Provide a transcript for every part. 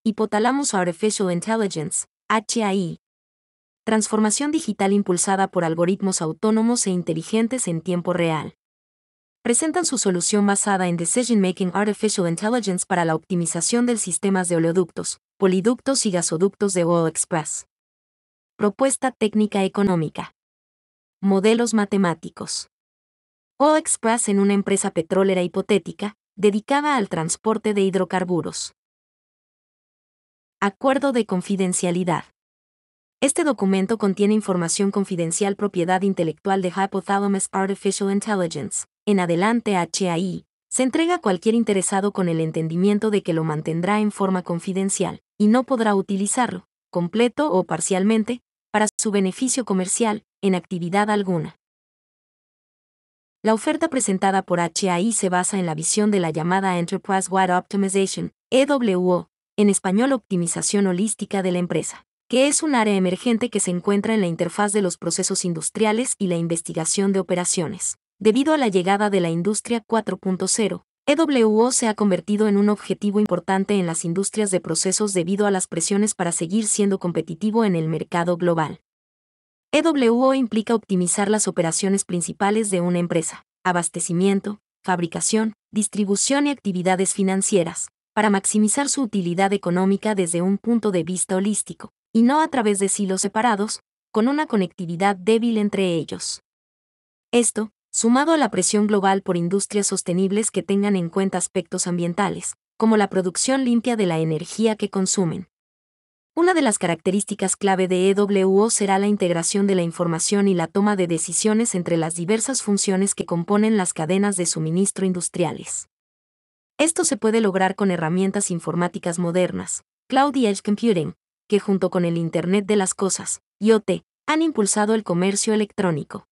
Hypothalamus Artificial Intelligence, HAI. Transformación digital impulsada por algoritmos autónomos e inteligentes en tiempo real. Presentan su solución basada en Decision Making Artificial Intelligence para la optimización de sistemas de oleoductos, poliductos y gasoductos de Oil Express. Propuesta técnica económica. Modelos matemáticos. Oil Express en una empresa petrolera hipotética, dedicada al transporte de hidrocarburos. Acuerdo de confidencialidad. Este documento contiene información confidencial propiedad intelectual de Hypothalamus Artificial Intelligence. En adelante HAI, se entrega a cualquier interesado con el entendimiento de que lo mantendrá en forma confidencial, y no podrá utilizarlo, completo o parcialmente, para su beneficio comercial, en actividad alguna. La oferta presentada por HAI se basa en la visión de la llamada Enterprise-Wide Optimization, EWO, en español optimización holística de la empresa, que es un área emergente que se encuentra en la interfaz de los procesos industriales y la investigación de operaciones. Debido a la llegada de la industria 4.0, EWO se ha convertido en un objetivo importante en las industrias de procesos debido a las presiones para seguir siendo competitivo en el mercado global. EWO implica optimizar las operaciones principales de una empresa, abastecimiento, fabricación, distribución y actividades financieras, para maximizar su utilidad económica desde un punto de vista holístico, y no a través de silos separados, con una conectividad débil entre ellos. Esto, sumado a la presión global por industrias sostenibles que tengan en cuenta aspectos ambientales, como la producción limpia de la energía que consumen. Una de las características clave de EWO será la integración de la información y la toma de decisiones entre las diversas funciones que componen las cadenas de suministro industriales. Esto se puede lograr con herramientas informáticas modernas, Cloud y Edge Computing, que junto con el Internet de las Cosas, IoT, han impulsado el comercio electrónico.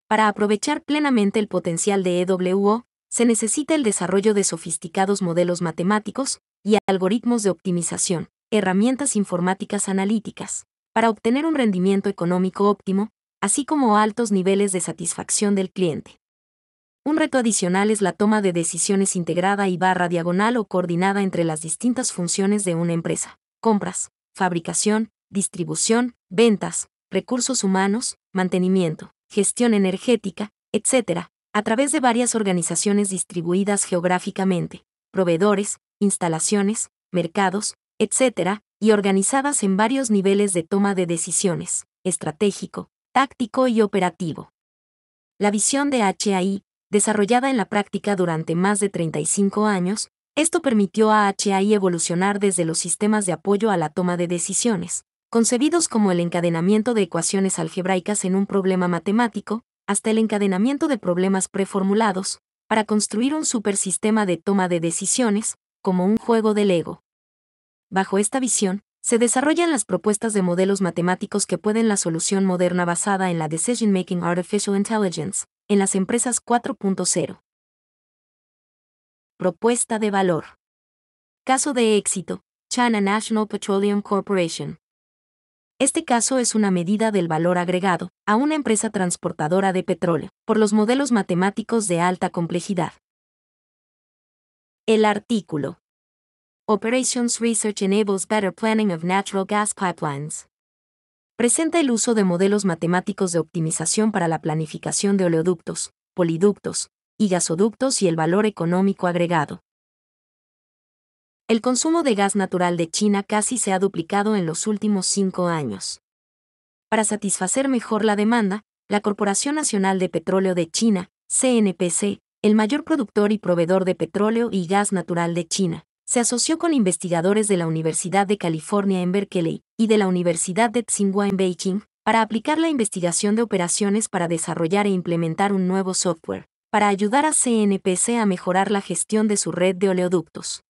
Para aprovechar plenamente el potencial de EWO, se necesita el desarrollo de sofisticados modelos matemáticos y algoritmos de optimización, herramientas informáticas analíticas, para obtener un rendimiento económico óptimo, así como altos niveles de satisfacción del cliente. Un reto adicional es la toma de decisiones integrada y /diagonal o coordinada entre las distintas funciones de una empresa: compras, fabricación, distribución, ventas, recursos humanos, mantenimiento, gestión energética, etc., a través de varias organizaciones distribuidas geográficamente, proveedores, instalaciones, mercados, etc., y organizadas en varios niveles de toma de decisiones, estratégico, táctico y operativo. La visión de HAI, desarrollada en la práctica durante más de 35 años, esto permitió a HAI evolucionar desde los sistemas de apoyo a la toma de decisiones, concebidos como el encadenamiento de ecuaciones algebraicas en un problema matemático, hasta el encadenamiento de problemas preformulados, para construir un supersistema de toma de decisiones, como un juego de Lego. Bajo esta visión, se desarrollan las propuestas de modelos matemáticos que pueden la solución moderna basada en la Decision Making Artificial Intelligence, en las empresas 4.0. Propuesta de valor. Caso de éxito, China National Petroleum Corporation. Este caso es una medida del valor agregado a una empresa transportadora de petróleo, por los modelos matemáticos de alta complejidad. El artículo. Operations Research Enables Better Planning of Natural Gas Pipelines. Presenta el uso de modelos matemáticos de optimización para la planificación de oleoductos, poliductos y gasoductos y el valor económico agregado. El consumo de gas natural de China casi se ha duplicado en los últimos 5 años. Para satisfacer mejor la demanda, la Corporación Nacional de Petróleo de China, CNPC, el mayor productor y proveedor de petróleo y gas natural de China, se asoció con investigadores de la Universidad de California en Berkeley y de la Universidad de Tsinghua en Beijing, para aplicar la investigación de operaciones para desarrollar e implementar un nuevo software, para ayudar a CNPC a mejorar la gestión de su red de oleoductos.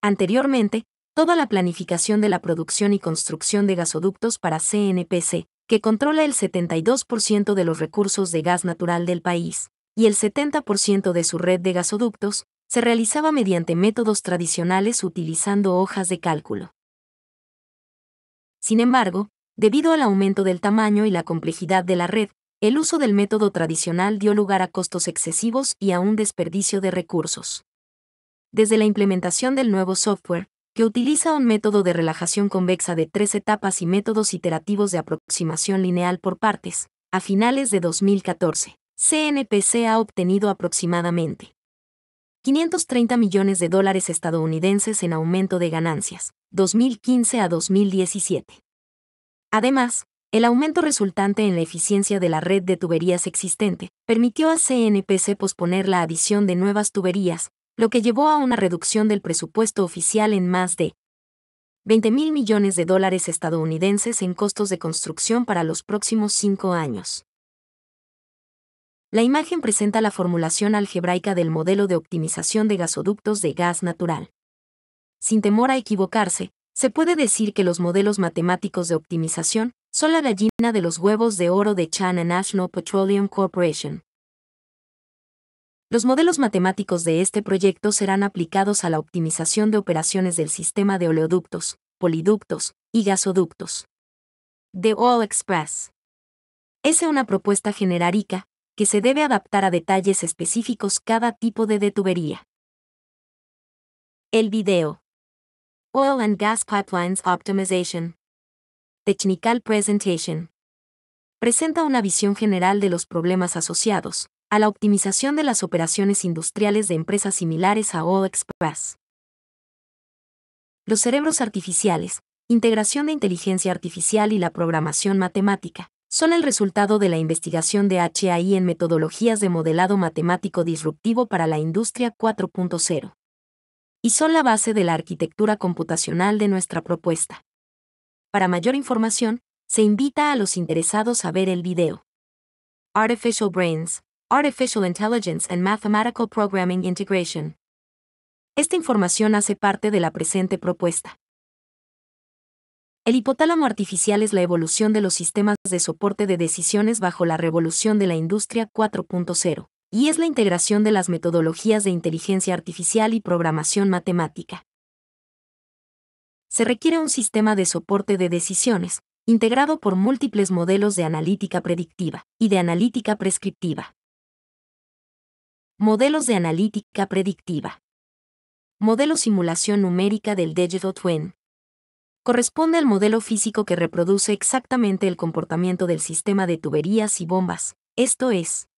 Anteriormente, toda la planificación de la producción y construcción de gasoductos para CNPC, que controla el 72% de los recursos de gas natural del país, y el 70% de su red de gasoductos, se realizaba mediante métodos tradicionales utilizando hojas de cálculo. Sin embargo, debido al aumento del tamaño y la complejidad de la red, el uso del método tradicional dio lugar a costos excesivos y a un desperdicio de recursos. Desde la implementación del nuevo software, que utiliza un método de relajación convexa de 3 etapas y métodos iterativos de aproximación lineal por partes. A finales de 2014, CNPC ha obtenido aproximadamente $530 millones estadounidenses en aumento de ganancias, 2015 a 2017. Además, el aumento resultante en la eficiencia de la red de tuberías existente permitió a CNPC posponer la adición de nuevas tuberías, lo que llevó a una reducción del presupuesto oficial en más de $20.000 millones estadounidenses en costos de construcción para los próximos 5 años. La imagen presenta la formulación algebraica del modelo de optimización de gasoductos de gas natural. Sin temor a equivocarse, se puede decir que los modelos matemáticos de optimización son la gallina de los huevos de oro de China National Petroleum Corporation. Los modelos matemáticos de este proyecto serán aplicados a la optimización de operaciones del sistema de oleoductos, poliductos y gasoductos. The Oil Express. Es una propuesta genérica que se debe adaptar a detalles específicos cada tipo de tubería. El video. Oil and Gas Pipelines Optimization. Technical Presentation. Presenta una visión general de los problemas asociados a la optimización de las operaciones industriales de empresas similares a Oil Express. Los cerebros artificiales, integración de inteligencia artificial y la programación matemática son el resultado de la investigación de HAI en metodologías de modelado matemático disruptivo para la industria 4.0. Y son la base de la arquitectura computacional de nuestra propuesta. Para mayor información, se invita a los interesados a ver el video. Artificial Brains, Artificial Intelligence and Mathematical Programming Integration. Esta información hace parte de la presente propuesta. El hipotálamo artificial es la evolución de los sistemas de soporte de decisiones bajo la revolución de la industria 4.0, y es la integración de las metodologías de inteligencia artificial y programación matemática. Se requiere un sistema de soporte de decisiones, integrado por múltiples modelos de analítica predictiva y de analítica prescriptiva. Modelos de analítica predictiva. Modelo simulación numérica del Digital Twin. Corresponde al modelo físico que reproduce exactamente el comportamiento del sistema de tuberías y bombas, esto es,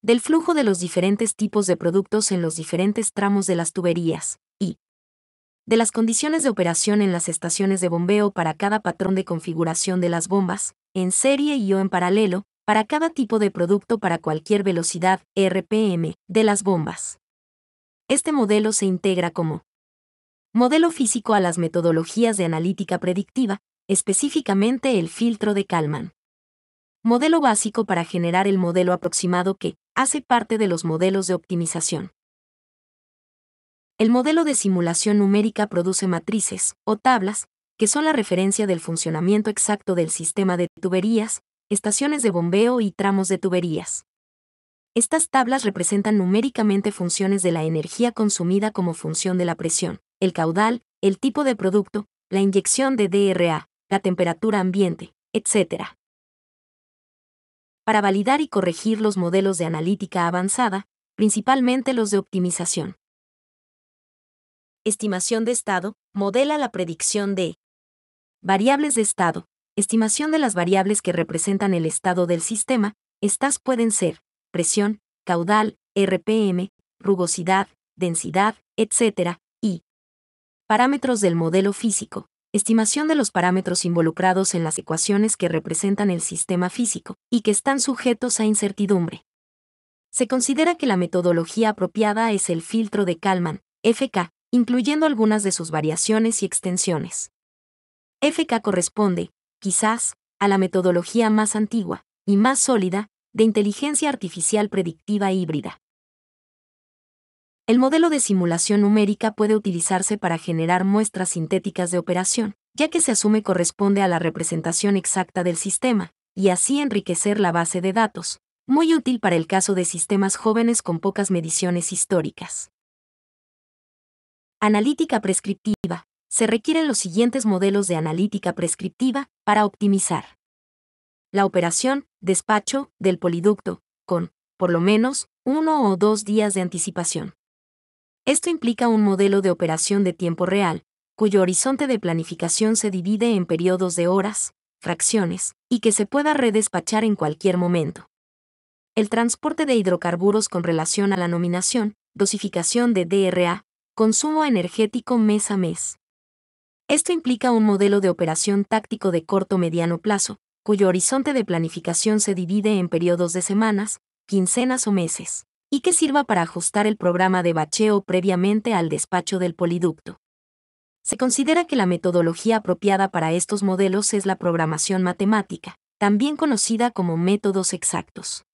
del flujo de los diferentes tipos de productos en los diferentes tramos de las tuberías, y de las condiciones de operación en las estaciones de bombeo para cada patrón de configuración de las bombas, en serie y o en paralelo, para cada tipo de producto para cualquier velocidad, RPM, de las bombas. Este modelo se integra como modelo físico a las metodologías de analítica predictiva, específicamente el filtro de Kalman. Modelo básico para generar el modelo aproximado que hace parte de los modelos de optimización. El modelo de simulación numérica produce matrices, o tablas, que son la referencia del funcionamiento exacto del sistema de tuberías, estaciones de bombeo y tramos de tuberías. Estas tablas representan numéricamente funciones de la energía consumida como función de la presión, el caudal, el tipo de producto, la inyección de DRA, la temperatura ambiente, etc. Para validar y corregir los modelos de analítica avanzada, principalmente los de optimización. Estimación de estado, modela la predicción de variables de estado, estimación de las variables que representan el estado del sistema. Estas pueden ser presión, caudal, RPM, rugosidad, densidad, etc. y parámetros del modelo físico, estimación de los parámetros involucrados en las ecuaciones que representan el sistema físico y que están sujetos a incertidumbre. Se considera que la metodología apropiada es el filtro de Kalman, FK, incluyendo algunas de sus variaciones y extensiones. FK corresponde, quizás, a la metodología más antigua y más sólida de inteligencia artificial predictiva híbrida. El modelo de simulación numérica puede utilizarse para generar muestras sintéticas de operación, ya que se asume corresponde a la representación exacta del sistema, y así enriquecer la base de datos, muy útil para el caso de sistemas jóvenes con pocas mediciones históricas. Analítica prescriptiva. Se requieren los siguientes modelos de analítica prescriptiva para optimizar la operación, despacho, del poliducto, con, por lo menos, 1 o 2 días de anticipación. Esto implica un modelo de operación de tiempo real, cuyo horizonte de planificación se divide en periodos de horas, fracciones, y que se pueda redespachar en cualquier momento. El transporte de hidrocarburos con relación a la nominación, dosificación de DRA, consumo energético mes a mes. Esto implica un modelo de operación táctico de corto-mediano plazo, cuyo horizonte de planificación se divide en periodos de semanas, quincenas o meses, y que sirva para ajustar el programa de bacheo previamente al despacho del poliducto. Se considera que la metodología apropiada para estos modelos es la programación matemática, también conocida como métodos exactos.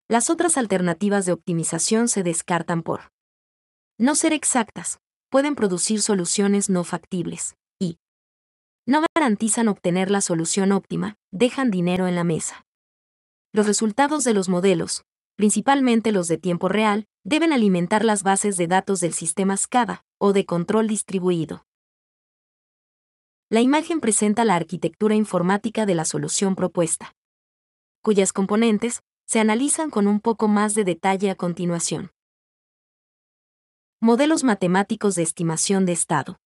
Las otras alternativas de optimización se descartan por no ser exactas, pueden producir soluciones no factibles, y no garantizan obtener la solución óptima, dejan dinero en la mesa. Los resultados de los modelos, principalmente los de tiempo real, deben alimentar las bases de datos del sistema SCADA, o de control distribuido. La imagen presenta la arquitectura informática de la solución propuesta, cuyas componentes se analizan con un poco más de detalle a continuación. Modelos matemáticos de estimación de estado.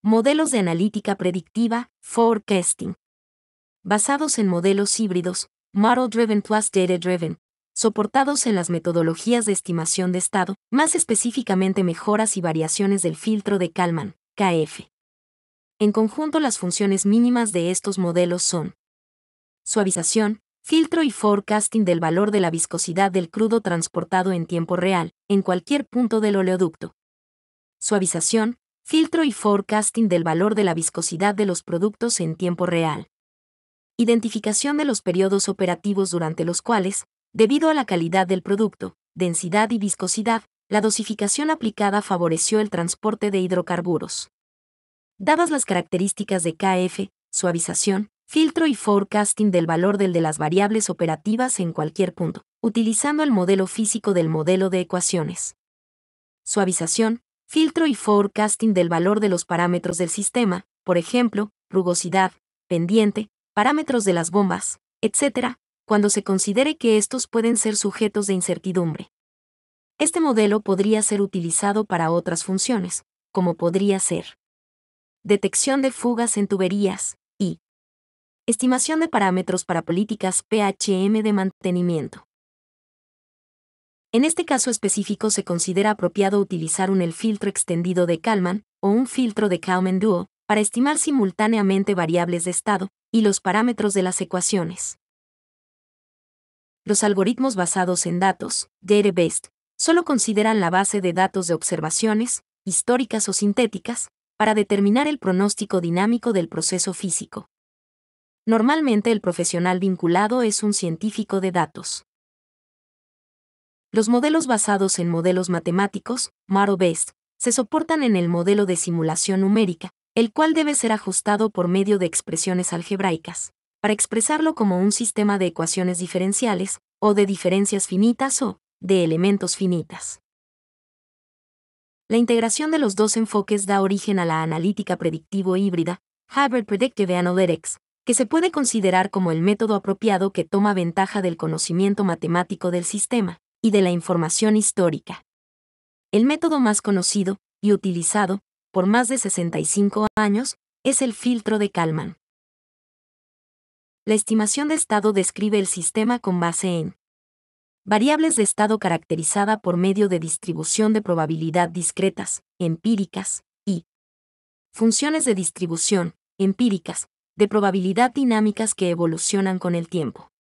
Modelos de analítica predictiva, forecasting. Basados en modelos híbridos, model-driven plus data-driven, soportados en las metodologías de estimación de estado, más específicamente mejoras y variaciones del filtro de Kalman, KF. En conjunto, las funciones mínimas de estos modelos son suavización, filtro y forecasting del valor de la viscosidad del crudo transportado en tiempo real, en cualquier punto del oleoducto. Suavización, filtro y forecasting del valor de la viscosidad de los productos en tiempo real. Identificación de los periodos operativos durante los cuales, debido a la calidad del producto, densidad y viscosidad, la dosificación aplicada favoreció el transporte de hidrocarburos. Dadas las características de KF, suavización, filtro y forecasting del valor de las variables operativas en cualquier punto, utilizando el modelo físico del modelo de ecuaciones. Suavización, filtro y forecasting del valor de los parámetros del sistema, por ejemplo, rugosidad, pendiente, parámetros de las bombas, etc., cuando se considere que estos pueden ser sujetos de incertidumbre. Este modelo podría ser utilizado para otras funciones, como podría ser detección de fugas en tuberías, y estimación de parámetros para políticas PHM de mantenimiento. En este caso específico se considera apropiado utilizar el filtro extendido de Kalman, o un filtro de Kalman-Duo, para estimar simultáneamente variables de estado y los parámetros de las ecuaciones. Los algoritmos basados en datos, data-based, solo consideran la base de datos de observaciones, históricas o sintéticas, para determinar el pronóstico dinámico del proceso físico. Normalmente el profesional vinculado es un científico de datos. Los modelos basados en modelos matemáticos, model-based, se soportan en el modelo de simulación numérica, el cual debe ser ajustado por medio de expresiones algebraicas, para expresarlo como un sistema de ecuaciones diferenciales, o de diferencias finitas o de elementos finitas. La integración de los dos enfoques da origen a la analítica predictivo híbrida, Hybrid Predictive Analytics, que se puede considerar como el método apropiado que toma ventaja del conocimiento matemático del sistema y de la información histórica. El método más conocido y utilizado por más de 65 años es el filtro de Kalman. La estimación de estado describe el sistema con base en variables de estado caracterizada por medio de distribución de probabilidad discretas, empíricas, y funciones de distribución, empíricas, de probabilidad dinámicas que evolucionan con el tiempo.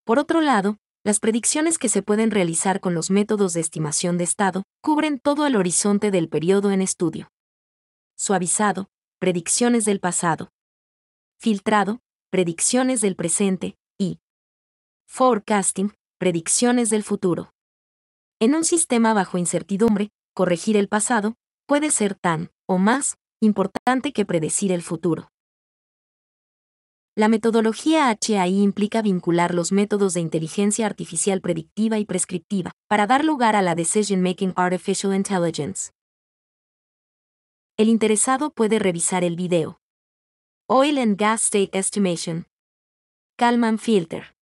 Por otro lado, las predicciones que se pueden realizar con los métodos de estimación de estado cubren todo el horizonte del periodo en estudio. Suavizado, predicciones del pasado. Filtrado, predicciones del presente, y forecasting, predicciones del futuro. En un sistema bajo incertidumbre, corregir el pasado puede ser tan, o más, importante que predecir el futuro. La metodología HAI implica vincular los métodos de inteligencia artificial predictiva y prescriptiva para dar lugar a la Decision Making Artificial Intelligence. El interesado puede revisar el video. Oil and Gas State Estimation. Kalman Filter.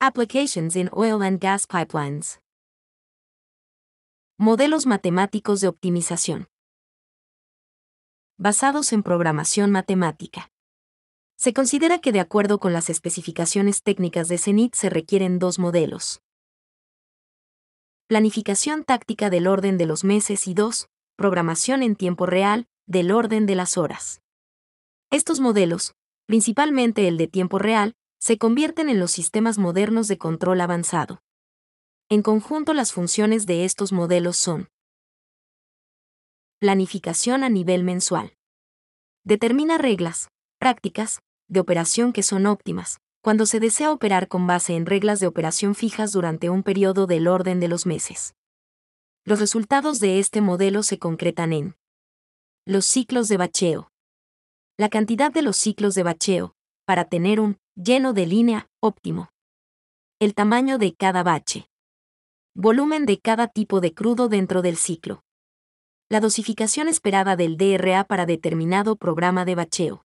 Applications in Oil and Gas Pipelines. Modelos matemáticos de optimización. Basados en programación matemática. Se considera que de acuerdo con las especificaciones técnicas de CENIT se requieren dos modelos. Planificación táctica del orden de los meses y 2. Programación en tiempo real, del orden de las horas. Estos modelos, principalmente el de tiempo real, se convierten en los sistemas modernos de control avanzado. En conjunto, las funciones de estos modelos son: planificación a nivel mensual. Determina reglas, prácticas, de operación que son óptimas, cuando se desea operar con base en reglas de operación fijas durante un periodo del orden de los meses. Los resultados de este modelo se concretan en los ciclos de bacheo. La cantidad de los ciclos de bacheo, para tener un lleno de línea óptimo. El tamaño de cada bache. Volumen de cada tipo de crudo dentro del ciclo. La dosificación esperada del DRA para determinado programa de bacheo.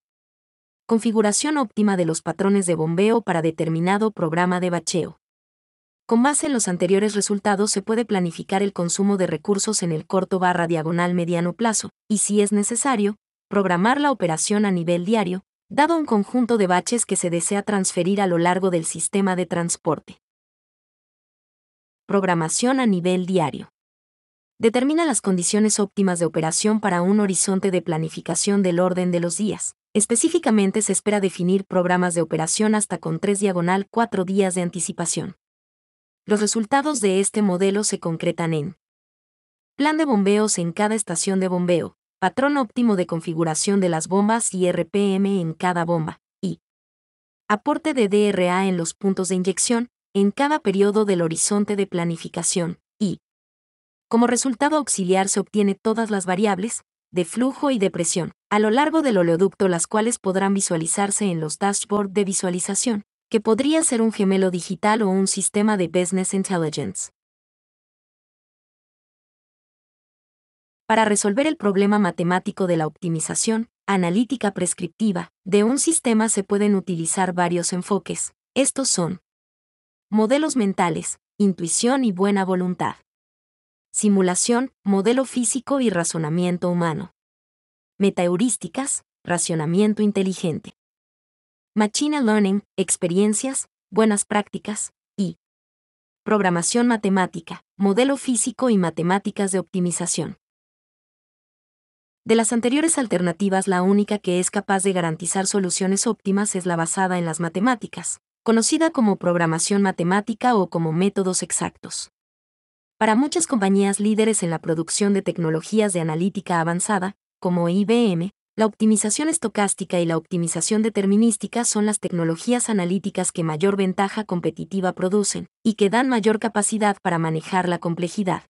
Configuración óptima de los patrones de bombeo para determinado programa de bacheo. Con base en los anteriores resultados se puede planificar el consumo de recursos en el corto/mediano plazo, y si es necesario, programar la operación a nivel diario, dado un conjunto de baches que se desea transferir a lo largo del sistema de transporte. Programación a nivel diario. Determina las condiciones óptimas de operación para un horizonte de planificación del orden de los días. Específicamente se espera definir programas de operación hasta con 3/4 días de anticipación. Los resultados de este modelo se concretan en plan de bombeos en cada estación de bombeo, patrón óptimo de configuración de las bombas y RPM en cada bomba, y aporte de DRA en los puntos de inyección, en cada periodo del horizonte de planificación, y como resultado auxiliar se obtiene todas las variables de flujo y de presión a lo largo del oleoducto, las cuales podrán visualizarse en los dashboards de visualización, que podría ser un gemelo digital o un sistema de Business Intelligence. Para resolver el problema matemático de la optimización, analítica prescriptiva, de un sistema se pueden utilizar varios enfoques. Estos son: modelos mentales, intuición y buena voluntad. Simulación, modelo físico y razonamiento humano. Metaheurísticas, racionamiento inteligente. Machine Learning, experiencias, buenas prácticas, y programación matemática, modelo físico y matemáticas de optimización. De las anteriores alternativas, la única que es capaz de garantizar soluciones óptimas es la basada en las matemáticas, conocida como programación matemática o como métodos exactos. Para muchas compañías líderes en la producción de tecnologías de analítica avanzada, como IBM, la optimización estocástica y la optimización determinística son las tecnologías analíticas que mayor ventaja competitiva producen, y que dan mayor capacidad para manejar la complejidad.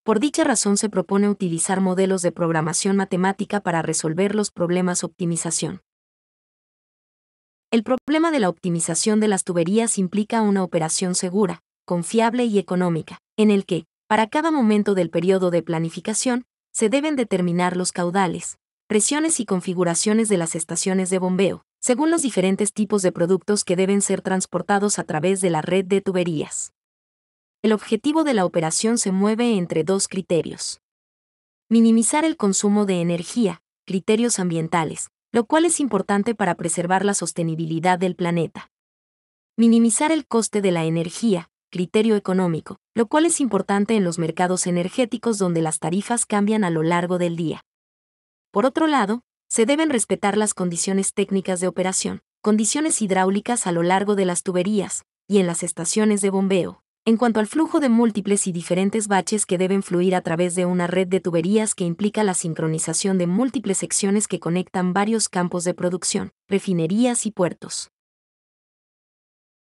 Por dicha razón se propone utilizar modelos de programación matemática para resolver los problemas optimización. El problema de la optimización de las tuberías implica una operación segura, confiable y económica, en el que, para cada momento del periodo de planificación, se deben determinar los caudales, presiones y configuraciones de las estaciones de bombeo, según los diferentes tipos de productos que deben ser transportados a través de la red de tuberías. El objetivo de la operación se mueve entre dos criterios. Minimizar el consumo de energía, criterios ambientales, lo cual es importante para preservar la sostenibilidad del planeta. Minimizar el coste de la energía, criterio económico, lo cual es importante en los mercados energéticos donde las tarifas cambian a lo largo del día. Por otro lado, se deben respetar las condiciones técnicas de operación, condiciones hidráulicas a lo largo de las tuberías y en las estaciones de bombeo, en cuanto al flujo de múltiples y diferentes baches que deben fluir a través de una red de tuberías que implica la sincronización de múltiples secciones que conectan varios campos de producción, refinerías y puertos.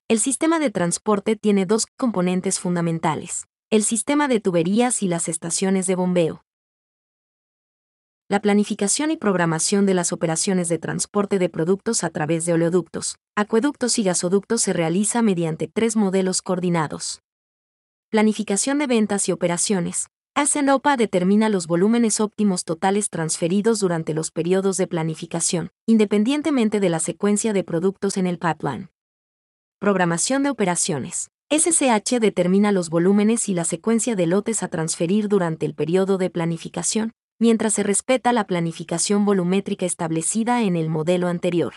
El sistema de transporte tiene dos componentes fundamentales: el sistema de tuberías y las estaciones de bombeo. La planificación y programación de las operaciones de transporte de productos a través de oleoductos, acueductos y gasoductos se realiza mediante tres modelos coordinados. Planificación de ventas y operaciones. ASENOPA determina los volúmenes óptimos totales transferidos durante los periodos de planificación, independientemente de la secuencia de productos en el pipeline. Programación de operaciones. SCH determina los volúmenes y la secuencia de lotes a transferir durante el periodo de planificación, mientras se respeta la planificación volumétrica establecida en el modelo anterior.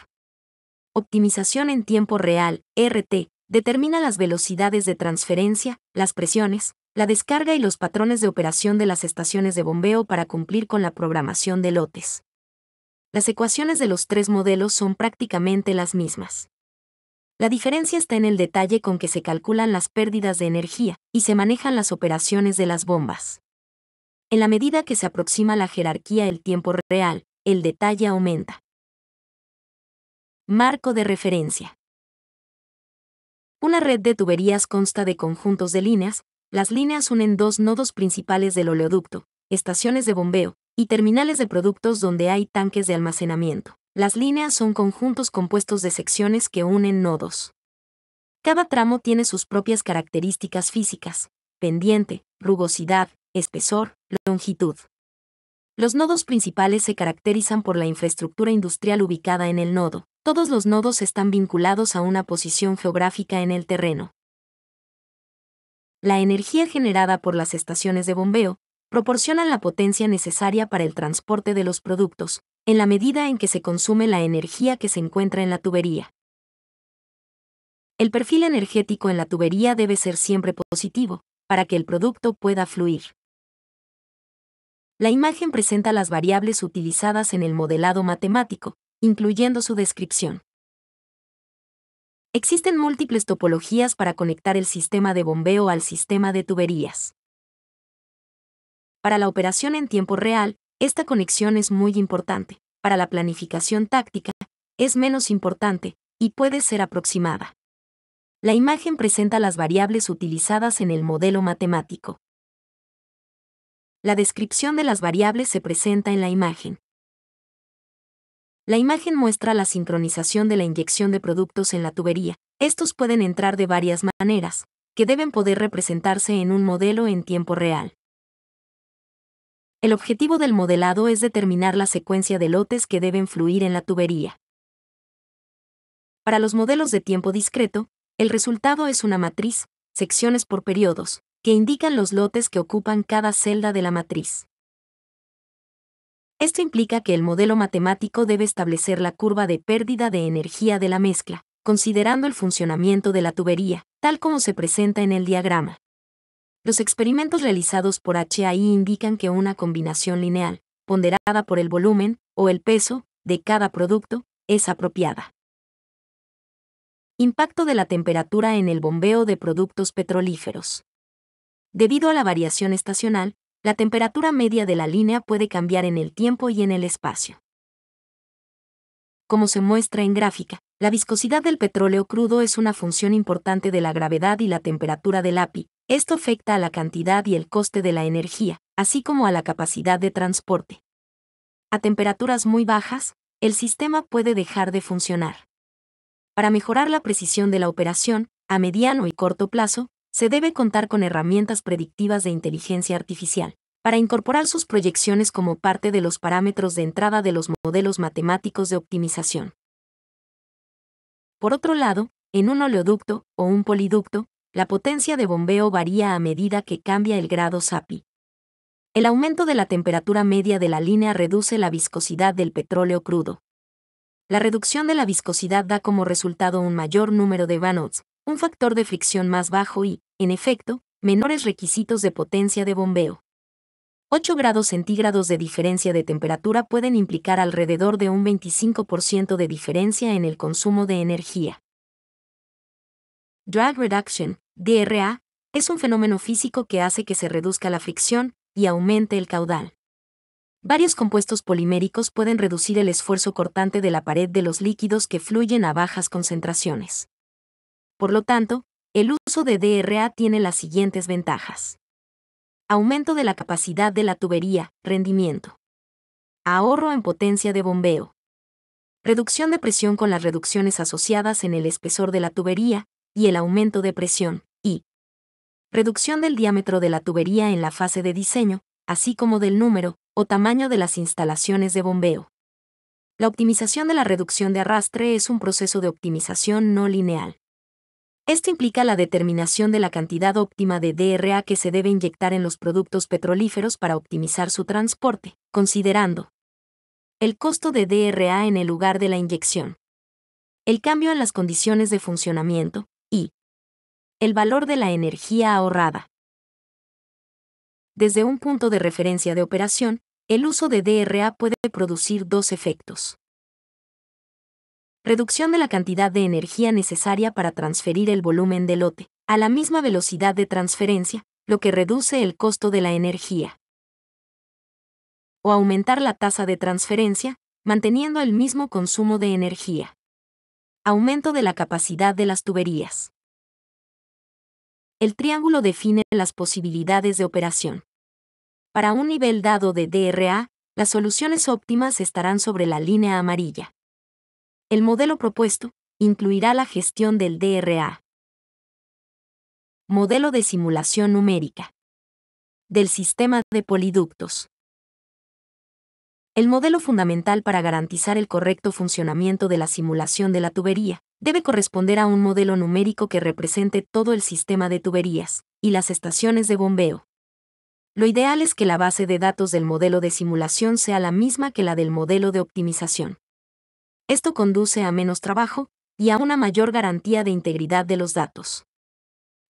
Optimización en tiempo real, RT, determina las velocidades de transferencia, las presiones, la descarga y los patrones de operación de las estaciones de bombeo para cumplir con la programación de lotes. Las ecuaciones de los tres modelos son prácticamente las mismas. La diferencia está en el detalle con que se calculan las pérdidas de energía y se manejan las operaciones de las bombas. En la medida que se aproxima la jerarquía el tiempo real, el detalle aumenta. Marco de referencia. Una red de tuberías consta de conjuntos de líneas. Las líneas unen dos nodos principales del oleoducto, estaciones de bombeo y terminales de productos donde hay tanques de almacenamiento. Las líneas son conjuntos compuestos de secciones que unen nodos. Cada tramo tiene sus propias características físicas: pendiente, rugosidad, espesor, longitud. Los nodos principales se caracterizan por la infraestructura industrial ubicada en el nodo. Todos los nodos están vinculados a una posición geográfica en el terreno. La energía generada por las estaciones de bombeo proporciona la potencia necesaria para el transporte de los productos, en la medida en que se consume la energía que se encuentra en la tubería. El perfil energético en la tubería debe ser siempre positivo, para que el producto pueda fluir. La imagen presenta las variables utilizadas en el modelado matemático, incluyendo su descripción. Existen múltiples topologías para conectar el sistema de bombeo al sistema de tuberías. Para la operación en tiempo real, esta conexión es muy importante. Para la planificación táctica, es menos importante y puede ser aproximada. La imagen presenta las variables utilizadas en el modelo matemático. La descripción de las variables se presenta en la imagen. La imagen muestra la sincronización de la inyección de productos en la tubería. Estos pueden entrar de varias maneras, que deben poder representarse en un modelo en tiempo real. El objetivo del modelado es determinar la secuencia de lotes que deben fluir en la tubería. Para los modelos de tiempo discreto, el resultado es una matriz, secciones por periodos, que indican los lotes que ocupan cada celda de la matriz. Esto implica que el modelo matemático debe establecer la curva de pérdida de energía de la mezcla, considerando el funcionamiento de la tubería, tal como se presenta en el diagrama. Los experimentos realizados por HAI indican que una combinación lineal, ponderada por el volumen o el peso de cada producto, es apropiada. Impacto de la temperatura en el bombeo de productos petrolíferos. Debido a la variación estacional, la temperatura media de la línea puede cambiar en el tiempo y en el espacio. Como se muestra en gráfica, la viscosidad del petróleo crudo es una función importante de la gravedad y la temperatura del API. Esto afecta a la cantidad y el coste de la energía, así como a la capacidad de transporte. A temperaturas muy bajas, el sistema puede dejar de funcionar. Para mejorar la precisión de la operación, a mediano y corto plazo, se debe contar con herramientas predictivas de inteligencia artificial, para incorporar sus proyecciones como parte de los parámetros de entrada de los modelos matemáticos de optimización. Por otro lado, en un oleoducto o un poliducto, la potencia de bombeo varía a medida que cambia el grado SAPI. El aumento de la temperatura media de la línea reduce la viscosidad del petróleo crudo. La reducción de la viscosidad da como resultado un mayor número de vanots, un factor de fricción más bajo y, en efecto, menores requisitos de potencia de bombeo. 8 grados centígrados de diferencia de temperatura pueden implicar alrededor de un 25% de diferencia en el consumo de energía. Drag reduction, DRA, es un fenómeno físico que hace que se reduzca la fricción y aumente el caudal. Varios compuestos poliméricos pueden reducir el esfuerzo cortante de la pared de los líquidos que fluyen a bajas concentraciones. Por lo tanto, el uso de DRA tiene las siguientes ventajas. Aumento de la capacidad de la tubería, rendimiento. Ahorro en potencia de bombeo. Reducción de presión con las reducciones asociadas en el espesor de la tubería y el aumento de presión, y reducción del diámetro de la tubería en la fase de diseño, así como del número o tamaño de las instalaciones de bombeo. La optimización de la reducción de arrastre es un proceso de optimización no lineal. Esto implica la determinación de la cantidad óptima de DRA que se debe inyectar en los productos petrolíferos para optimizar su transporte, considerando el costo de DRA en el lugar de la inyección, el cambio en las condiciones de funcionamiento y el valor de la energía ahorrada. Desde un punto de referencia de operación, el uso de DRA puede producir dos efectos. Reducción de la cantidad de energía necesaria para transferir el volumen de lote a la misma velocidad de transferencia, lo que reduce el costo de la energía. O aumentar la tasa de transferencia, manteniendo el mismo consumo de energía. Aumento de la capacidad de las tuberías. El triángulo define las posibilidades de operación. Para un nivel dado de DRA, las soluciones óptimas estarán sobre la línea amarilla. El modelo propuesto incluirá la gestión del DRA. Modelo de simulación numérica del sistema de poliductos. El modelo fundamental para garantizar el correcto funcionamiento de la simulación de la tubería debe corresponder a un modelo numérico que represente todo el sistema de tuberías y las estaciones de bombeo. Lo ideal es que la base de datos del modelo de simulación sea la misma que la del modelo de optimización. Esto conduce a menos trabajo y a una mayor garantía de integridad de los datos.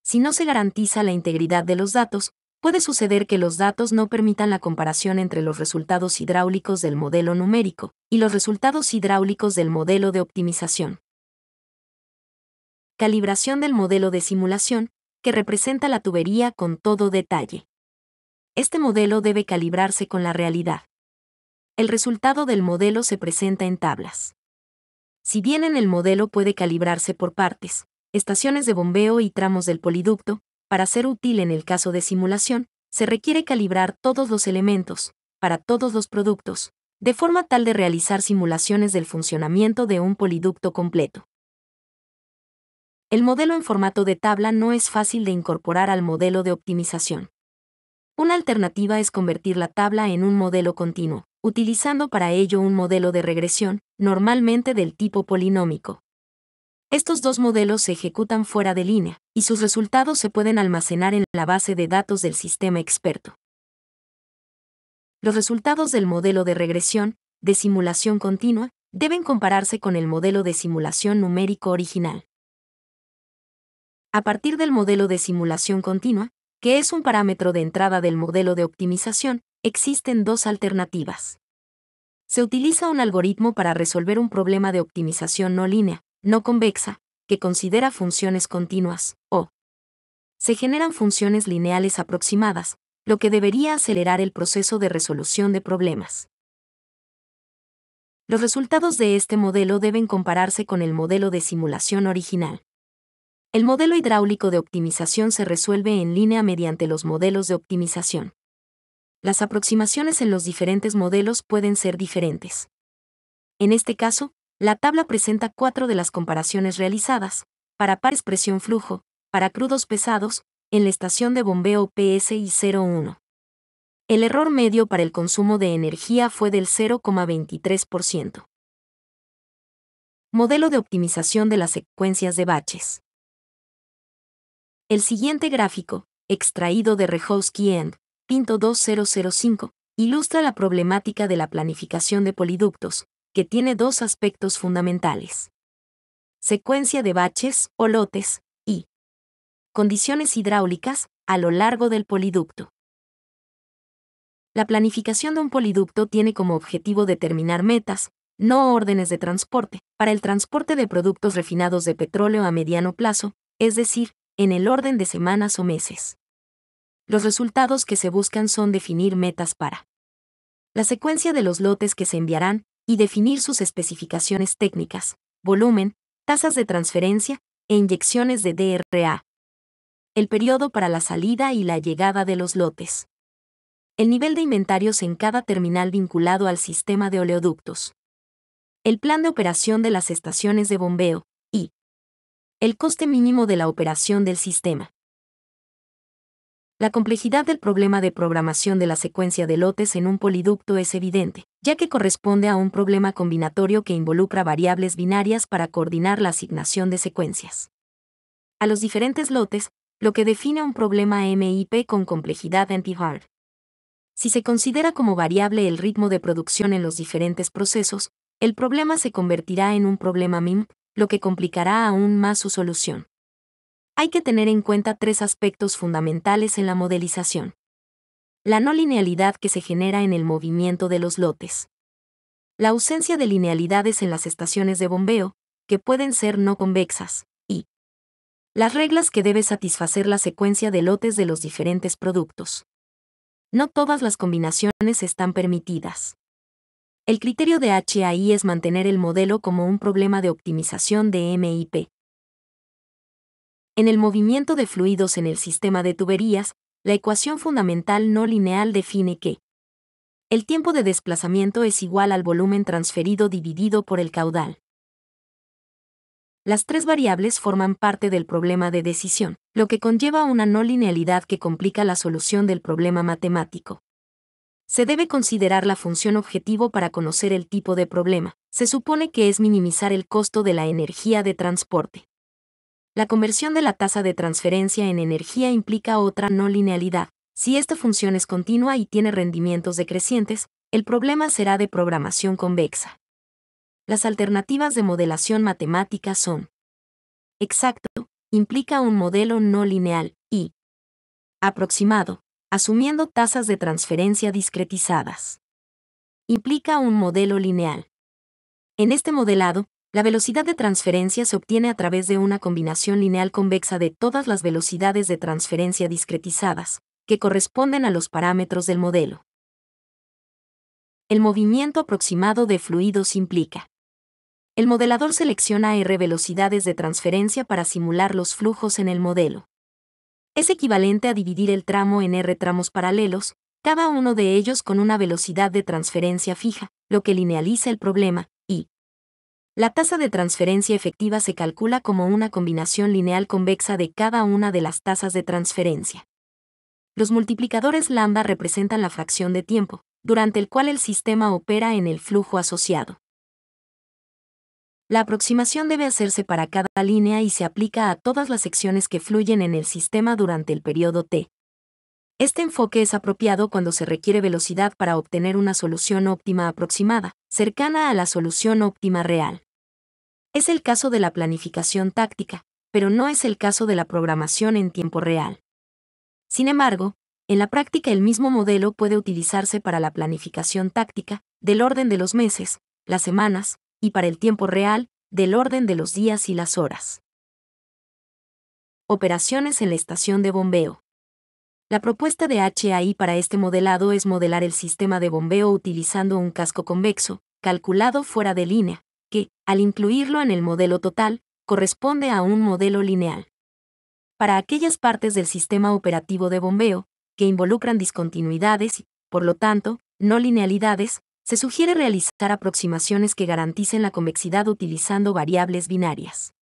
Si no se garantiza la integridad de los datos, puede suceder que los datos no permitan la comparación entre los resultados hidráulicos del modelo numérico y los resultados hidráulicos del modelo de optimización. Calibración del modelo de simulación, que representa la tubería con todo detalle. Este modelo debe calibrarse con la realidad. El resultado del modelo se presenta en tablas. Si bien en el modelo puede calibrarse por partes, estaciones de bombeo y tramos del poliducto, para ser útil en el caso de simulación, se requiere calibrar todos los elementos, para todos los productos, de forma tal de realizar simulaciones del funcionamiento de un poliducto completo. El modelo en formato de tabla no es fácil de incorporar al modelo de optimización. Una alternativa es convertir la tabla en un modelo continuo, utilizando para ello un modelo de regresión, normalmente del tipo polinómico. Estos dos modelos se ejecutan fuera de línea, y sus resultados se pueden almacenar en la base de datos del sistema experto. Los resultados del modelo de regresión, de simulación continua, deben compararse con el modelo de simulación numérico original. A partir del modelo de simulación continua, que es un parámetro de entrada del modelo de optimización, existen dos alternativas. Se utiliza un algoritmo para resolver un problema de optimización no línea, no convexa, que considera funciones continuas, o se generan funciones lineales aproximadas, lo que debería acelerar el proceso de resolución de problemas. Los resultados de este modelo deben compararse con el modelo de simulación original. El modelo hidráulico de optimización se resuelve en línea mediante los modelos de optimización. Las aproximaciones en los diferentes modelos pueden ser diferentes. En este caso, la tabla presenta 4 de las comparaciones realizadas, para pares presión-flujo, para crudos pesados, en la estación de bombeo PSI 01. El error medio para el consumo de energía fue del 0,23%. Modelo de optimización de las secuencias de baches. El siguiente gráfico, extraído de Rejowski et. Pinto 2005, ilustra la problemática de la planificación de poliductos, que tiene dos aspectos fundamentales: secuencia de baches o lotes y condiciones hidráulicas a lo largo del poliducto. La planificación de un poliducto tiene como objetivo determinar metas, no órdenes de transporte, para el transporte de productos refinados de petróleo a mediano plazo, es decir, en el orden de semanas o meses. Los resultados que se buscan son definir metas para la secuencia de los lotes que se enviarán y definir sus especificaciones técnicas, volumen, tasas de transferencia e inyecciones de DRA. El periodo para la salida y la llegada de los lotes. El nivel de inventarios en cada terminal vinculado al sistema de oleoductos. El plan de operación de las estaciones de bombeo y el coste mínimo de la operación del sistema. La complejidad del problema de programación de la secuencia de lotes en un poliducto es evidente, ya que corresponde a un problema combinatorio que involucra variables binarias para coordinar la asignación de secuencias. a los diferentes lotes, lo que define un problema MIP con complejidad NP-hard. Si se considera como variable el ritmo de producción en los diferentes procesos, el problema se convertirá en un problema MIMP, lo que complicará aún más su solución. Hay que tener en cuenta tres aspectos fundamentales en la modelización. La no linealidad que se genera en el movimiento de los lotes. La ausencia de linealidades en las estaciones de bombeo, que pueden ser no convexas, y las reglas que debe satisfacer la secuencia de lotes de los diferentes productos. No todas las combinaciones están permitidas. El criterio de HAI es mantener el modelo como un problema de optimización de MIP. En el movimiento de fluidos en el sistema de tuberías, la ecuación fundamental no lineal define que el tiempo de desplazamiento es igual al volumen transferido dividido por el caudal. Las tres variables forman parte del problema de decisión, lo que conlleva una no linealidad que complica la solución del problema matemático. Se debe considerar la función objetivo para conocer el tipo de problema. Se supone que es minimizar el costo de la energía de transporte. La conversión de la tasa de transferencia en energía implica otra no linealidad. Si esta función es continua y tiene rendimientos decrecientes, el problema será de programación convexa. Las alternativas de modelación matemática son: exacto, implica un modelo no lineal, y aproximado, asumiendo tasas de transferencia discretizadas. Implica un modelo lineal. En este modelado, la velocidad de transferencia se obtiene a través de una combinación lineal convexa de todas las velocidades de transferencia discretizadas, que corresponden a los parámetros del modelo. El movimiento aproximado de fluidos implica: el modelador selecciona R velocidades de transferencia para simular los flujos en el modelo. Es equivalente a dividir el tramo en R tramos paralelos, cada uno de ellos con una velocidad de transferencia fija, lo que linealiza el problema, y la tasa de transferencia efectiva se calcula como una combinación lineal convexa de cada una de las tasas de transferencia. Los multiplicadores lambda representan la fracción de tiempo, durante el cual el sistema opera en el flujo asociado. La aproximación debe hacerse para cada línea y se aplica a todas las secciones que fluyen en el sistema durante el periodo T. Este enfoque es apropiado cuando se requiere velocidad para obtener una solución óptima aproximada, cercana a la solución óptima real. Es el caso de la planificación táctica, pero no es el caso de la programación en tiempo real. Sin embargo, en la práctica el mismo modelo puede utilizarse para la planificación táctica, del orden de los meses, las semanas, y para el tiempo real, del orden de los días y las horas. Operaciones en la estación de bombeo. La propuesta de HAI para este modelado es modelar el sistema de bombeo utilizando un casco convexo, calculado fuera de línea, que, al incluirlo en el modelo total, corresponde a un modelo lineal. Para aquellas partes del sistema operativo de bombeo, que involucran discontinuidades y, por lo tanto, no linealidades, se sugiere realizar aproximaciones que garanticen la convexidad utilizando variables binarias.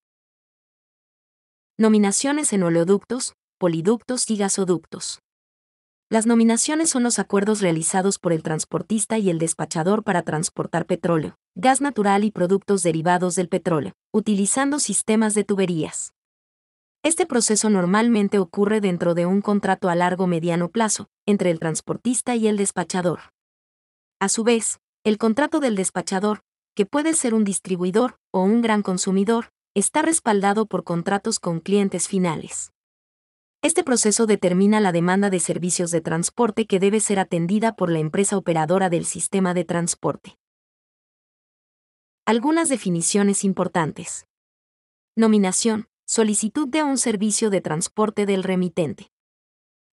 Nominaciones en oleoductos, poliductos y gasoductos. Las nominaciones son los acuerdos realizados por el transportista y el despachador para transportar petróleo, gas natural y productos derivados del petróleo, utilizando sistemas de tuberías. Este proceso normalmente ocurre dentro de un contrato a largo-mediano plazo, entre el transportista y el despachador. A su vez, el contrato del despachador, que puede ser un distribuidor o un gran consumidor, está respaldado por contratos con clientes finales. Este proceso determina la demanda de servicios de transporte que debe ser atendida por la empresa operadora del sistema de transporte. Algunas definiciones importantes. Nominación: solicitud de un servicio de transporte del remitente.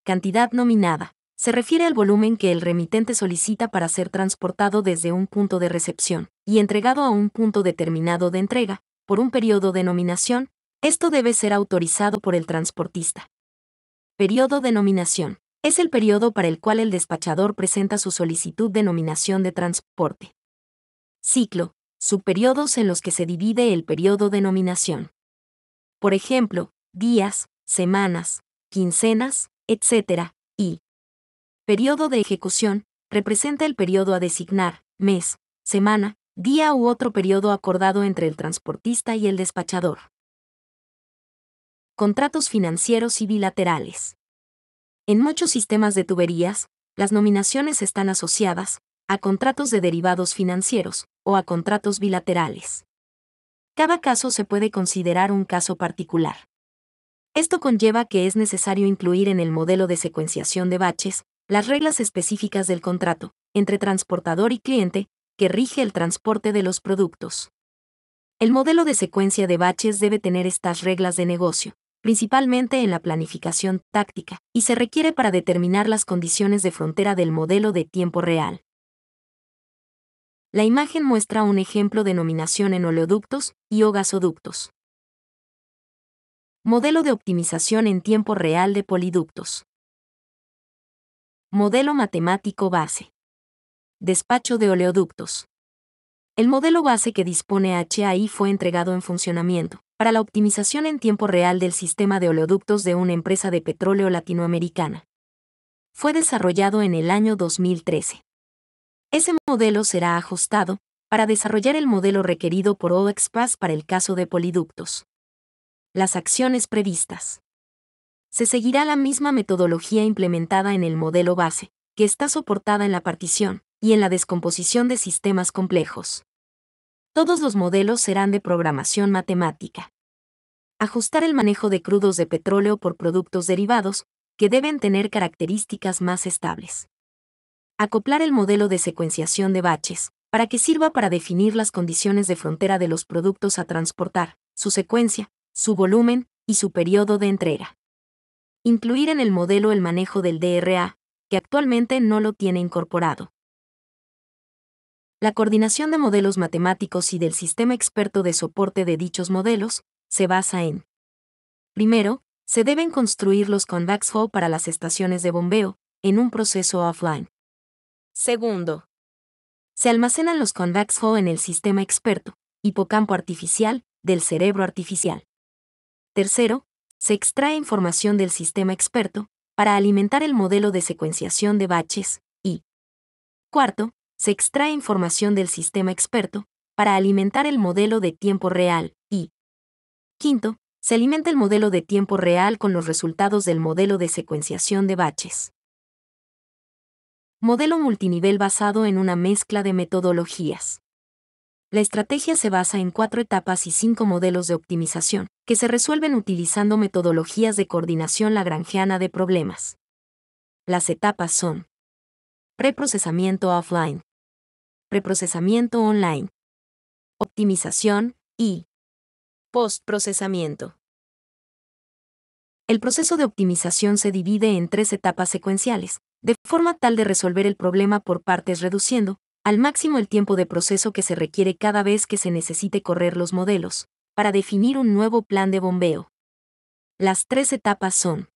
Cantidad nominada: se refiere al volumen que el remitente solicita para ser transportado desde un punto de recepción y entregado a un punto determinado de entrega, por un periodo de nominación. Esto debe ser autorizado por el transportista. Periodo de nominación: es el periodo para el cual el despachador presenta su solicitud de nominación de transporte. Ciclo: subperiodos en los que se divide el periodo de nominación. Por ejemplo, días, semanas, quincenas, etc. Y periodo de ejecución: representa el periodo a designar, mes, semana, día u otro periodo acordado entre el transportista y el despachador. Contratos financieros y bilaterales. En muchos sistemas de tuberías, las nominaciones están asociadas a contratos de derivados financieros o a contratos bilaterales. Cada caso se puede considerar un caso particular. Esto conlleva que es necesario incluir en el modelo de secuenciación de batches las reglas específicas del contrato entre transportador y cliente que rige el transporte de los productos. El modelo de secuencia de batches debe tener estas reglas de negocio, principalmente en la planificación táctica, y se requiere para determinar las condiciones de frontera del modelo de tiempo real. La imagen muestra un ejemplo de nominación en oleoductos y o gasoductos. Modelo de optimización en tiempo real de poliductos. Modelo matemático base. Despacho de oleoductos. El modelo base que dispone HAI fue entregado en funcionamiento para la optimización en tiempo real del sistema de oleoductos de una empresa de petróleo latinoamericana. Fue desarrollado en el año 2013. Ese modelo será ajustado para desarrollar el modelo requerido por OExpress para el caso de poliductos. Las acciones previstas. Se seguirá la misma metodología implementada en el modelo base, que está soportada en la partición y en la descomposición de sistemas complejos. Todos los modelos serán de programación matemática. Ajustar el manejo de crudos de petróleo por productos derivados, que deben tener características más estables. Acoplar el modelo de secuenciación de batches, para que sirva para definir las condiciones de frontera de los productos a transportar, su secuencia, su volumen y su periodo de entrega. Incluir en el modelo el manejo del DRA, que actualmente no lo tiene incorporado. La coordinación de modelos matemáticos y del sistema experto de soporte de dichos modelos se basa en: primero, se deben construir los convex flow para las estaciones de bombeo, en un proceso offline. Segundo, se almacenan los convex flow en el sistema experto, hipocampo artificial, del cerebro artificial. Tercero, se extrae información del sistema experto para alimentar el modelo de secuenciación de batches y, cuarto, se extrae información del sistema experto para alimentar el modelo de tiempo real y, quinto, se alimenta el modelo de tiempo real con los resultados del modelo de secuenciación de batches. Modelo multinivel basado en una mezcla de metodologías. La estrategia se basa en 4 etapas y 5 modelos de optimización, que se resuelven utilizando metodologías de coordinación lagrangiana de problemas. Las etapas son: preprocesamiento offline, preprocesamiento online, optimización y postprocesamiento. El proceso de optimización se divide en 3 etapas secuenciales, de forma tal de resolver el problema por partes reduciendo al máximo el tiempo de proceso que se requiere cada vez que se necesite correr los modelos, para definir un nuevo plan de bombeo. Las 3 etapas son: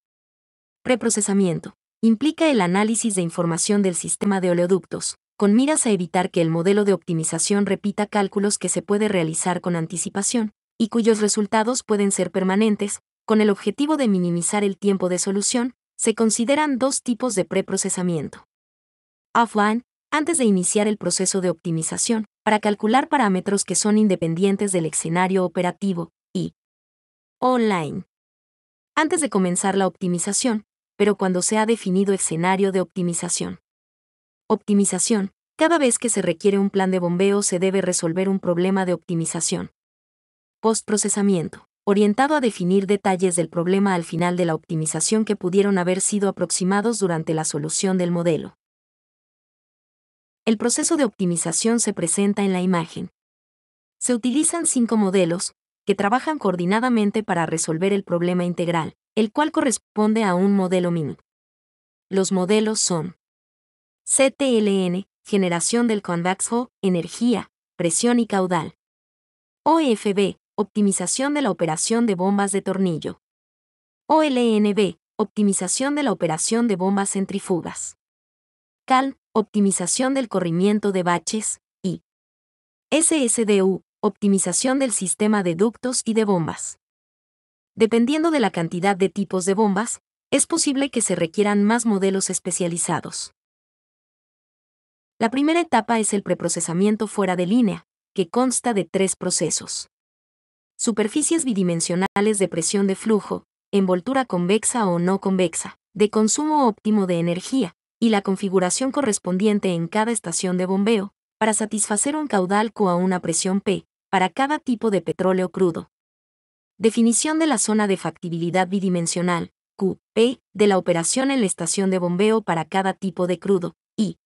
preprocesamiento. Implica el análisis de información del sistema de oleoductos, con miras a evitar que el modelo de optimización repita cálculos que se puede realizar con anticipación, y cuyos resultados pueden ser permanentes. Con el objetivo de minimizar el tiempo de solución, se consideran 2 tipos de preprocesamiento. Offline, antes de iniciar el proceso de optimización, para calcular parámetros que son independientes del escenario operativo, y online, antes de comenzar la optimización, pero cuando se ha definido escenario de optimización. Optimización. Cada vez que se requiere un plan de bombeo se debe resolver un problema de optimización. Postprocesamiento. Orientado a definir detalles del problema al final de la optimización que pudieron haber sido aproximados durante la solución del modelo. El proceso de optimización se presenta en la imagen. Se utilizan 5 modelos, que trabajan coordinadamente para resolver el problema integral, el cual corresponde a un modelo MIN. Los modelos son: CTLN, generación del convex flow, energía, presión y caudal. OFB, optimización de la operación de bombas de tornillo. OLNB, optimización de la operación de bombas centrífugas. CALM, optimización del corrimiento de batches, y SSDU, optimización del sistema de ductos y de bombas. Dependiendo de la cantidad de tipos de bombas, es posible que se requieran más modelos especializados. La primera etapa es el preprocesamiento fuera de línea, que consta de 3 procesos. Superficies bidimensionales de presión de flujo, envoltura convexa o no convexa, de consumo óptimo de energía, y la configuración correspondiente en cada estación de bombeo, para satisfacer un caudal Q a una presión P, para cada tipo de petróleo crudo. Definición de la zona de factibilidad bidimensional, Q, P, de la operación en la estación de bombeo para cada tipo de crudo, I.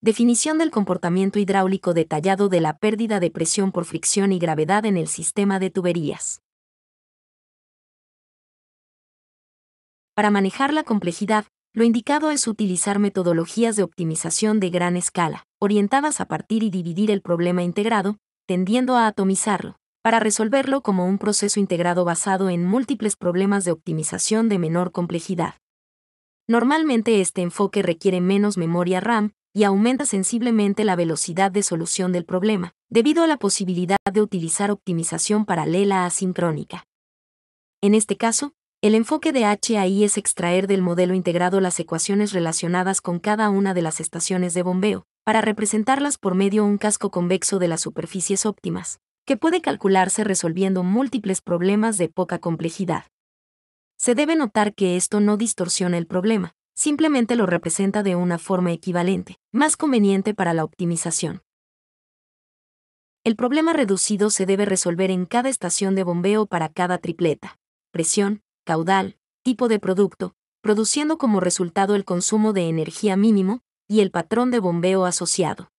Definición del comportamiento hidráulico detallado de la pérdida de presión por fricción y gravedad en el sistema de tuberías. Para manejar la complejidad, lo indicado es utilizar metodologías de optimización de gran escala, orientadas a partir y dividir el problema integrado, tendiendo a atomizarlo, para resolverlo como un proceso integrado basado en múltiples problemas de optimización de menor complejidad. Normalmente este enfoque requiere menos memoria RAM y aumenta sensiblemente la velocidad de solución del problema, debido a la posibilidad de utilizar optimización paralela asincrónica. En este caso, el enfoque de HAI es extraer del modelo integrado las ecuaciones relacionadas con cada una de las estaciones de bombeo, para representarlas por medio de un casco convexo de las superficies óptimas, que puede calcularse resolviendo múltiples problemas de poca complejidad. Se debe notar que esto no distorsiona el problema, simplemente lo representa de una forma equivalente, más conveniente para la optimización. El problema reducido se debe resolver en cada estación de bombeo para cada tripleta: presión, caudal, tipo de producto, produciendo como resultado el consumo de energía mínimo y el patrón de bombeo asociado.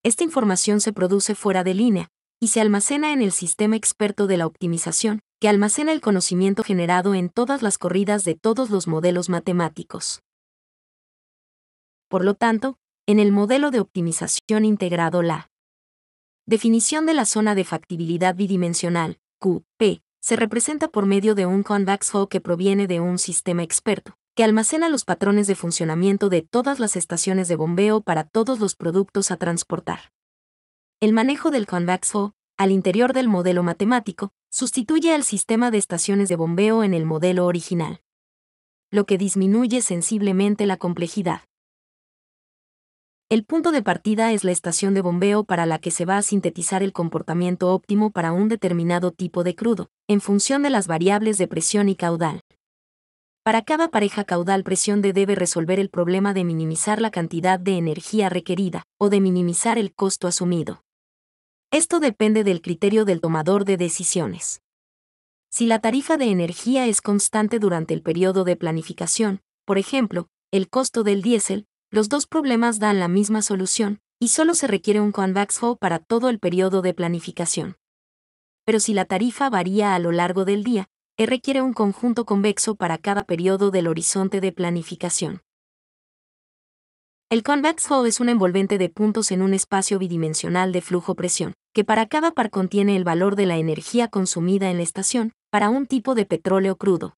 Esta información se produce fuera de línea y se almacena en el sistema experto de la optimización, que almacena el conocimiento generado en todas las corridas de todos los modelos matemáticos. Por lo tanto, en el modelo de optimización integrado, la definición de la zona de factibilidad bidimensional, QP, se representa por medio de un convex flow que proviene de un sistema experto, que almacena los patrones de funcionamiento de todas las estaciones de bombeo para todos los productos a transportar. El manejo del convex flow, al interior del modelo matemático, sustituye al sistema de estaciones de bombeo en el modelo original, lo que disminuye sensiblemente la complejidad. El punto de partida es la estación de bombeo para la que se va a sintetizar el comportamiento óptimo para un determinado tipo de crudo, en función de las variables de presión y caudal. Para cada pareja caudal-presión debe resolver el problema de minimizar la cantidad de energía requerida, o de minimizar el costo asumido. Esto depende del criterio del tomador de decisiones. Si la tarifa de energía es constante durante el periodo de planificación, por ejemplo, el costo del diésel, los dos problemas dan la misma solución, y solo se requiere un convex flow para todo el periodo de planificación. Pero si la tarifa varía a lo largo del día, requiere un conjunto convexo para cada periodo del horizonte de planificación. El convex flow es un envolvente de puntos en un espacio bidimensional de flujo-presión, que para cada par contiene el valor de la energía consumida en la estación, para un tipo de petróleo crudo.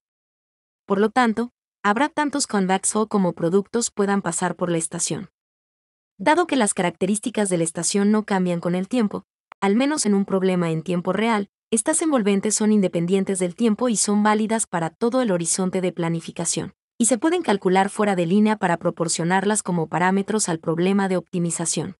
Por lo tanto, habrá tantos convex flow como productos puedan pasar por la estación. Dado que las características de la estación no cambian con el tiempo, al menos en un problema en tiempo real, estas envolventes son independientes del tiempo y son válidas para todo el horizonte de planificación, y se pueden calcular fuera de línea para proporcionarlas como parámetros al problema de optimización.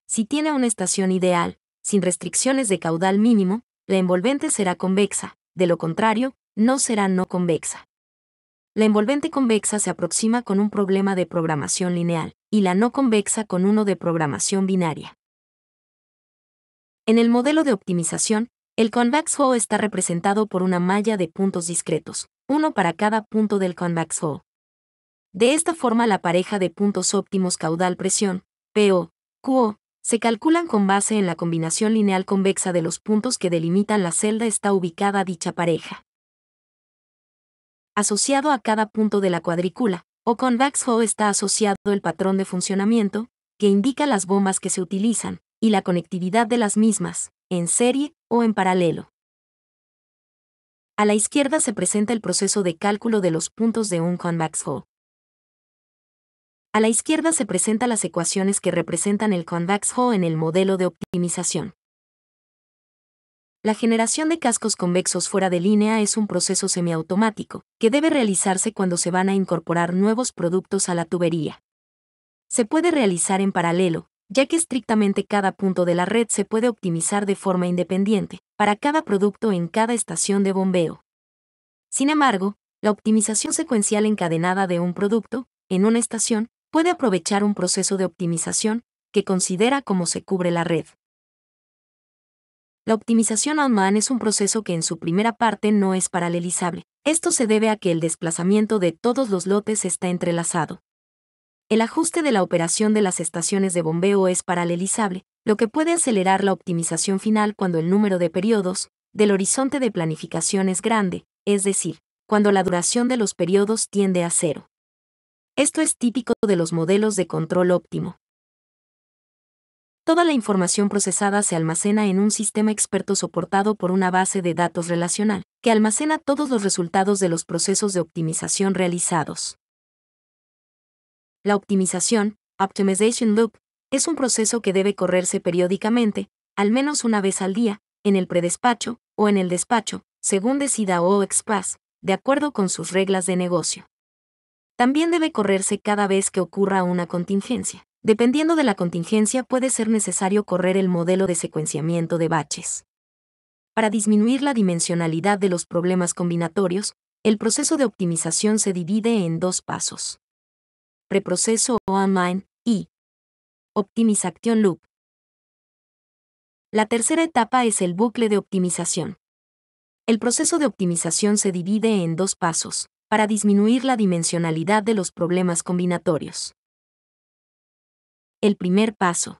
Si tiene una estación ideal, sin restricciones de caudal mínimo, la envolvente será convexa, de lo contrario, no será no convexa. La envolvente convexa se aproxima con un problema de programación lineal, y la no convexa con uno de programación binaria. En el modelo de optimización, el convex flow está representado por una malla de puntos discretos, uno para cada punto del convex flow. De esta forma la pareja de puntos óptimos caudal-presión, PO, QO, se calculan con base en la combinación lineal convexa de los puntos que delimitan la celda está ubicada dicha pareja. Asociado a cada punto de la cuadrícula, o convex flow está asociado el patrón de funcionamiento, que indica las bombas que se utilizan, y la conectividad de las mismas, en serie o en paralelo. A la izquierda se presenta el proceso de cálculo de los puntos de un convex flow. A la izquierda se presentan las ecuaciones que representan el convex flow en el modelo de optimización. La generación de cascos convexos fuera de línea es un proceso semiautomático, que debe realizarse cuando se van a incorporar nuevos productos a la tubería. Se puede realizar en paralelo, ya que estrictamente cada punto de la red se puede optimizar de forma independiente, para cada producto en cada estación de bombeo. Sin embargo, la optimización secuencial encadenada de un producto, en una estación, puede aprovechar un proceso de optimización que considera cómo se cubre la red. La optimización on-man es un proceso que en su primera parte no es paralelizable. Esto se debe a que el desplazamiento de todos los lotes está entrelazado. El ajuste de la operación de las estaciones de bombeo es paralelizable, lo que puede acelerar la optimización final cuando el número de periodos del horizonte de planificación es grande, es decir, cuando la duración de los periodos tiende a cero. Esto es típico de los modelos de control óptimo. Toda la información procesada se almacena en un sistema experto soportado por una base de datos relacional, que almacena todos los resultados de los procesos de optimización realizados. La optimización, Optimization Loop, es un proceso que debe correrse periódicamente, al menos una vez al día, en el predespacho o en el despacho, según decida OXPath, de acuerdo con sus reglas de negocio. También debe correrse cada vez que ocurra una contingencia. Dependiendo de la contingencia, puede ser necesario correr el modelo de secuenciamiento de baches. Para disminuir la dimensionalidad de los problemas combinatorios, el proceso de optimización se divide en dos pasos: preproceso o on-mine y optimization loop. La tercera etapa es el bucle de optimización. El proceso de optimización se divide en dos pasos, para disminuir la dimensionalidad de los problemas combinatorios. El primer paso.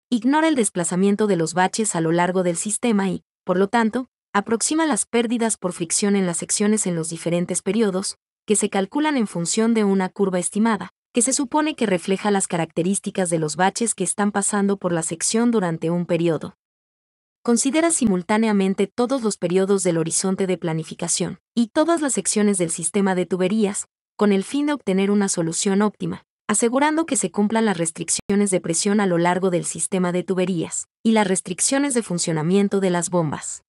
Ignora el desplazamiento de los baches a lo largo del sistema y, por lo tanto, aproxima las pérdidas por fricción en las secciones en los diferentes periodos, que se calculan en función de una curva estimada, que se supone que refleja las características de los baches que están pasando por la sección durante un periodo. Considera simultáneamente todos los periodos del horizonte de planificación y todas las secciones del sistema de tuberías, con el fin de obtener una solución óptima, asegurando que se cumplan las restricciones de presión a lo largo del sistema de tuberías y las restricciones de funcionamiento de las bombas.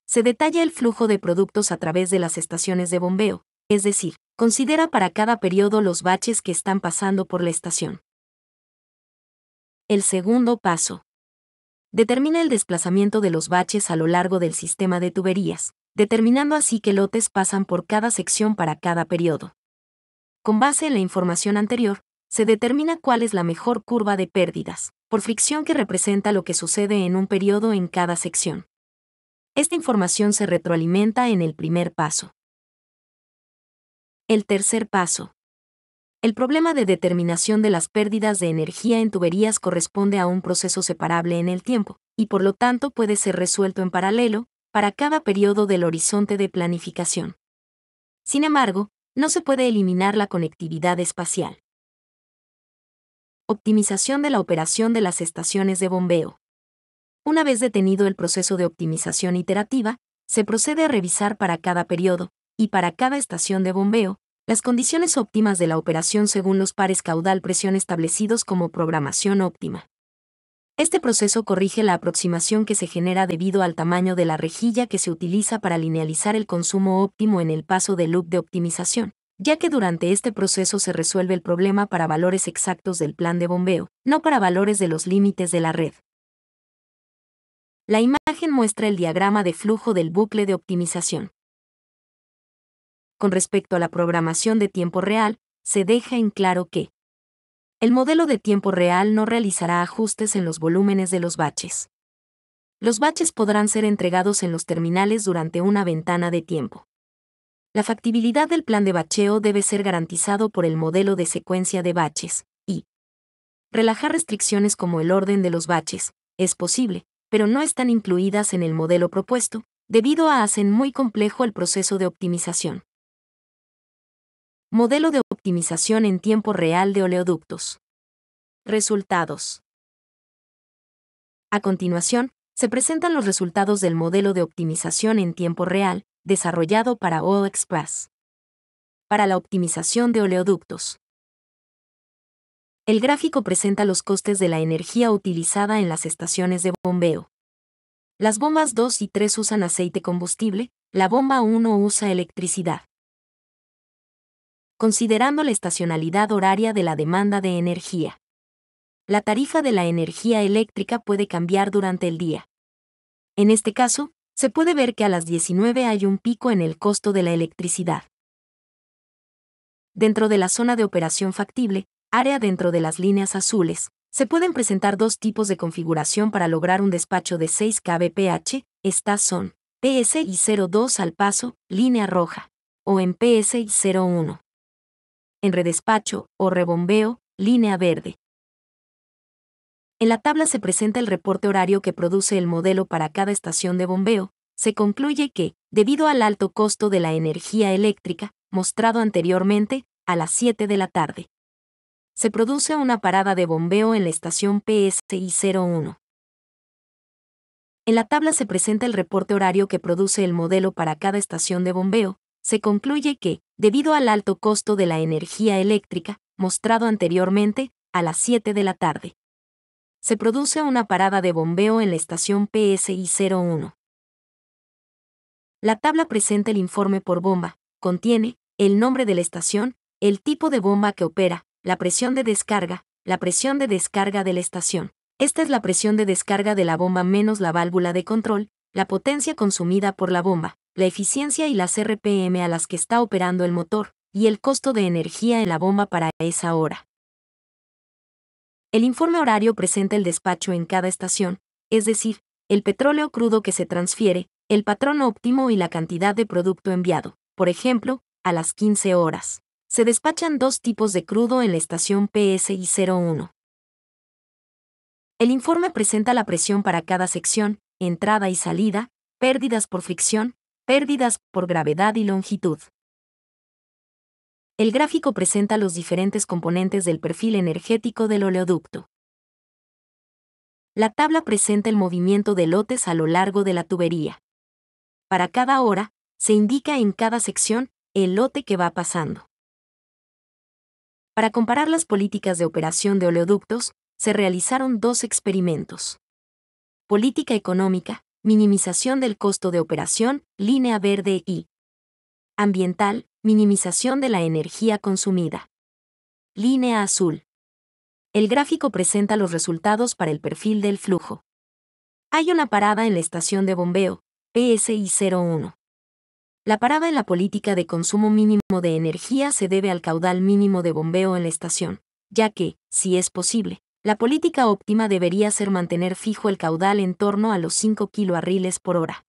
Se detalla el flujo de productos a través de las estaciones de bombeo, es decir, considera para cada periodo los baches que están pasando por la estación. El segundo paso. Determina el desplazamiento de los baches a lo largo del sistema de tuberías, determinando así qué lotes pasan por cada sección para cada periodo. Con base en la información anterior, se determina cuál es la mejor curva de pérdidas, por fricción que representa lo que sucede en un periodo en cada sección. Esta información se retroalimenta en el primer paso. El tercer paso. El problema de determinación de las pérdidas de energía en tuberías corresponde a un proceso separable en el tiempo, y por lo tanto puede ser resuelto en paralelo, para cada periodo del horizonte de planificación. Sin embargo, no se puede eliminar la conectividad espacial. Optimización de la operación de las estaciones de bombeo. Una vez detenido el proceso de optimización iterativa, se procede a revisar para cada periodo, y para cada estación de bombeo, las condiciones óptimas de la operación según los pares caudal-presión establecidos como programación óptima. Este proceso corrige la aproximación que se genera debido al tamaño de la rejilla que se utiliza para linealizar el consumo óptimo en el paso de loop de optimización, ya que durante este proceso se resuelve el problema para valores exactos del plan de bombeo, no para valores de los límites de la red. La imagen muestra el diagrama de flujo del bucle de optimización. Con respecto a la programación de tiempo real, se deja en claro que el modelo de tiempo real no realizará ajustes en los volúmenes de los baches. Los baches podrán ser entregados en los terminales durante una ventana de tiempo. La factibilidad del plan de bacheo debe ser garantizado por el modelo de secuencia de baches, y relajar restricciones como el orden de los baches es posible, pero no están incluidas en el modelo propuesto, debido a hacen muy complejo el proceso de optimización. Modelo de optimización en tiempo real de oleoductos. Resultados. A continuación, se presentan los resultados del modelo de optimización en tiempo real, desarrollado para OXPath. Para la optimización de oleoductos. El gráfico presenta los costes de la energía utilizada en las estaciones de bombeo. Las bombas 2 y 3 usan aceite combustible, la bomba 1 usa electricidad. Considerando la estacionalidad horaria de la demanda de energía. La tarifa de la energía eléctrica puede cambiar durante el día. En este caso, se puede ver que a las 19 hay un pico en el costo de la electricidad. Dentro de la zona de operación factible, área dentro de las líneas azules, se pueden presentar dos tipos de configuración para lograr un despacho de 6 kbph. Estas son PSI 02 al paso, línea roja, o en PSI 01. En redespacho o rebombeo, línea verde. En la tabla se presenta el reporte horario que produce el modelo para cada estación de bombeo. Se concluye que, debido al alto costo de la energía eléctrica, mostrado anteriormente, a las 7 de la tarde, se produce una parada de bombeo en la estación PSI 01. En la tabla se presenta el reporte horario que produce el modelo para cada estación de bombeo. Se concluye que, debido al alto costo de la energía eléctrica, mostrado anteriormente, a las 7 de la tarde, se produce una parada de bombeo en la estación PSI 01. La tabla presenta el informe por bomba, contiene el nombre de la estación, el tipo de bomba que opera, la presión de descarga de la estación. Esta es la presión de descarga de la bomba menos la válvula de control, la potencia consumida por la bomba, la eficiencia y las RPM a las que está operando el motor, y el costo de energía en la bomba para esa hora. El informe horario presenta el despacho en cada estación, es decir, el petróleo crudo que se transfiere, el patrón óptimo y la cantidad de producto enviado. Por ejemplo, a las 15 horas, se despachan dos tipos de crudo en la estación PSI 01. El informe presenta la presión para cada sección, entrada y salida, pérdidas por fricción, pérdidas por gravedad y longitud. El gráfico presenta los diferentes componentes del perfil energético del oleoducto. La tabla presenta el movimiento de lotes a lo largo de la tubería. Para cada hora, se indica en cada sección el lote que va pasando. Para comparar las políticas de operación de oleoductos, se realizaron dos experimentos. Política económica, minimización del costo de operación, línea verde y ambiental, minimización de la energía consumida. Línea azul. El gráfico presenta los resultados para el perfil del flujo. Hay una parada en la estación de bombeo, PSI 01. La parada en la política de consumo mínimo de energía se debe al caudal mínimo de bombeo en la estación, ya que, si es posible, la política óptima debería ser mantener fijo el caudal en torno a los 5 kilobarriles por hora.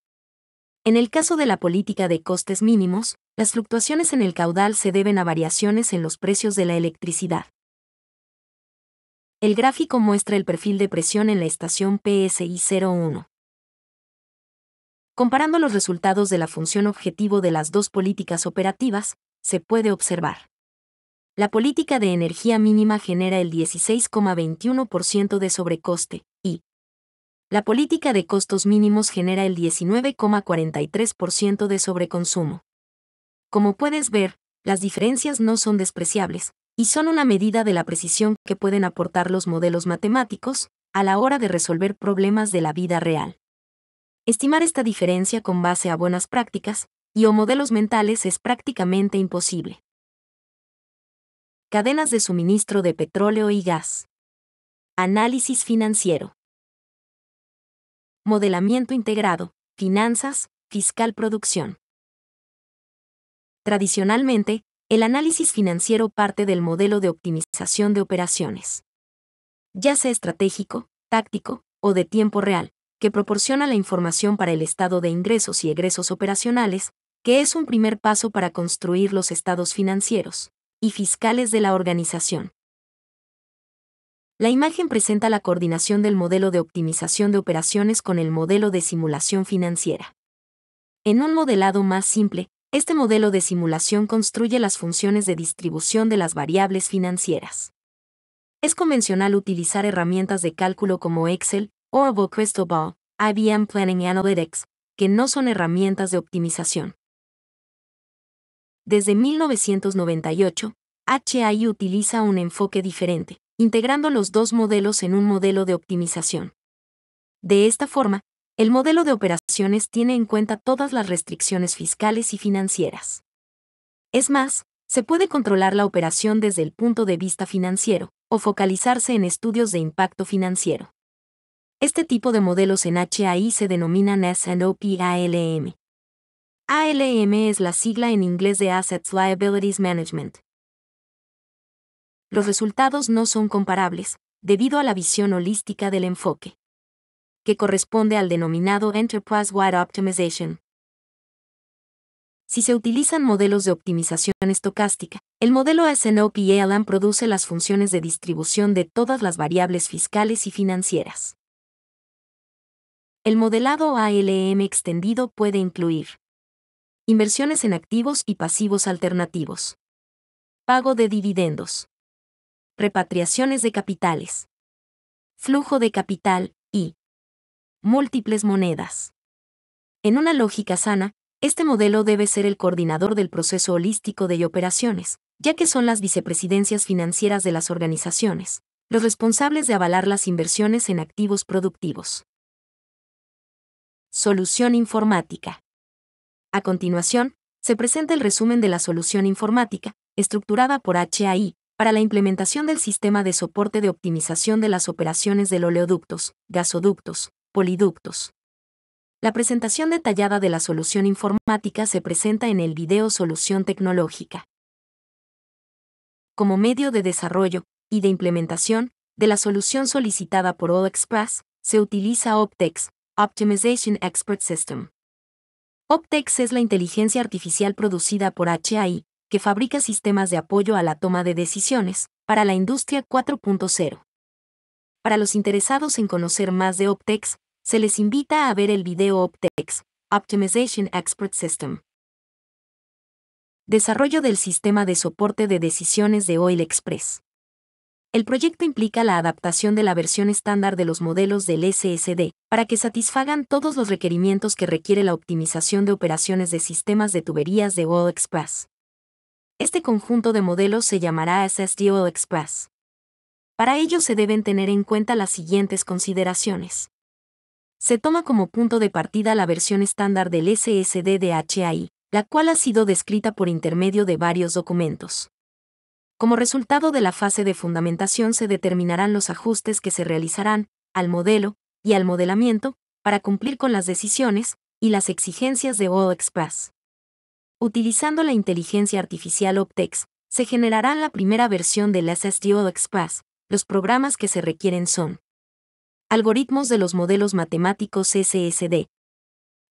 En el caso de la política de costes mínimos, las fluctuaciones en el caudal se deben a variaciones en los precios de la electricidad. El gráfico muestra el perfil de presión en la estación PSI 01. Comparando los resultados de la función objetivo de las dos políticas operativas, se puede observar. La política de energía mínima genera el 16,21% de sobrecoste, y la política de costos mínimos genera el 19,43% de sobreconsumo. Como puedes ver, las diferencias no son despreciables, y son una medida de la precisión que pueden aportar los modelos matemáticos a la hora de resolver problemas de la vida real. Estimar esta diferencia con base a buenas prácticas y o modelos mentales es prácticamente imposible. Cadenas de suministro de petróleo y gas. Análisis financiero. Modelamiento integrado, finanzas, fiscal producción. Tradicionalmente, el análisis financiero parte del modelo de optimización de operaciones, ya sea estratégico, táctico o de tiempo real, que proporciona la información para el estado de ingresos y egresos operacionales, que es un primer paso para construir los estados financieros y fiscales de la organización. La imagen presenta la coordinación del modelo de optimización de operaciones con el modelo de simulación financiera. En un modelado más simple, este modelo de simulación construye las funciones de distribución de las variables financieras. Es convencional utilizar herramientas de cálculo como Excel, Oracle Crystal Ball, IBM Planning Analytics, que no son herramientas de optimización. Desde 1998, HI utiliza un enfoque diferente, integrando los dos modelos en un modelo de optimización. De esta forma, el modelo de operaciones tiene en cuenta todas las restricciones fiscales y financieras. Es más, se puede controlar la operación desde el punto de vista financiero, o focalizarse en estudios de impacto financiero. Este tipo de modelos en HAI se denominan S&OP ALM. ALM es la sigla en inglés de Assets Liabilities Management. Los resultados no son comparables, debido a la visión holística del enfoque, que corresponde al denominado Enterprise-Wide Optimization. Si se utilizan modelos de optimización estocástica, el modelo S&OP ALM produce las funciones de distribución de todas las variables fiscales y financieras. El modelado ALM extendido puede incluir inversiones en activos y pasivos alternativos, pago de dividendos, repatriaciones de capitales, flujo de capital y múltiples monedas. En una lógica sana, este modelo debe ser el coordinador del proceso holístico de operaciones, ya que son las vicepresidencias financieras de las organizaciones, los responsables de avalar las inversiones en activos productivos. Solución informática. A continuación, se presenta el resumen de la solución informática, estructurada por HAI, para la implementación del sistema de soporte de optimización de las operaciones de oleoductos, gasoductos, poliductos. La presentación detallada de la solución informática se presenta en el video Solución Tecnológica. Como medio de desarrollo y de implementación de la solución solicitada por All Express, se utiliza Optex, Optimization Expert System. Optex es la inteligencia artificial producida por HAI, que fabrica sistemas de apoyo a la toma de decisiones para la industria 4.0. Para los interesados en conocer más de Optex, se les invita a ver el video Optex, Optimization Expert System. Desarrollo del sistema de soporte de decisiones de Oil Express. El proyecto implica la adaptación de la versión estándar de los modelos del SSD, para que satisfagan todos los requerimientos que requiere la optimización de operaciones de sistemas de tuberías de Oil Express. Este conjunto de modelos se llamará SSD Oil Express. Para ello se deben tener en cuenta las siguientes consideraciones. Se toma como punto de partida la versión estándar del SSD de HAI, la cual ha sido descrita por intermedio de varios documentos. Como resultado de la fase de fundamentación se determinarán los ajustes que se realizarán al modelo y al modelamiento para cumplir con las decisiones y las exigencias de Oil Express. Utilizando la inteligencia artificial Optex, se generará la primera versión del SSD Oil Express. Los programas que se requieren son algoritmos de los modelos matemáticos SSD,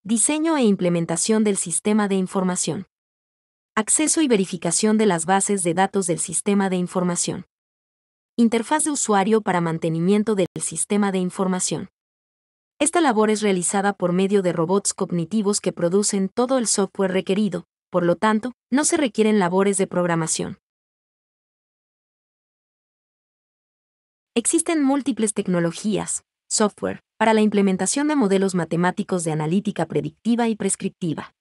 diseño e implementación del sistema de información, acceso y verificación de las bases de datos del sistema de información, interfaz de usuario para mantenimiento del sistema de información. Esta labor es realizada por medio de robots cognitivos que producen todo el software requerido, por lo tanto, no se requieren labores de programación. Existen múltiples tecnologías, software, para la implementación de modelos matemáticos de analítica predictiva y prescriptiva.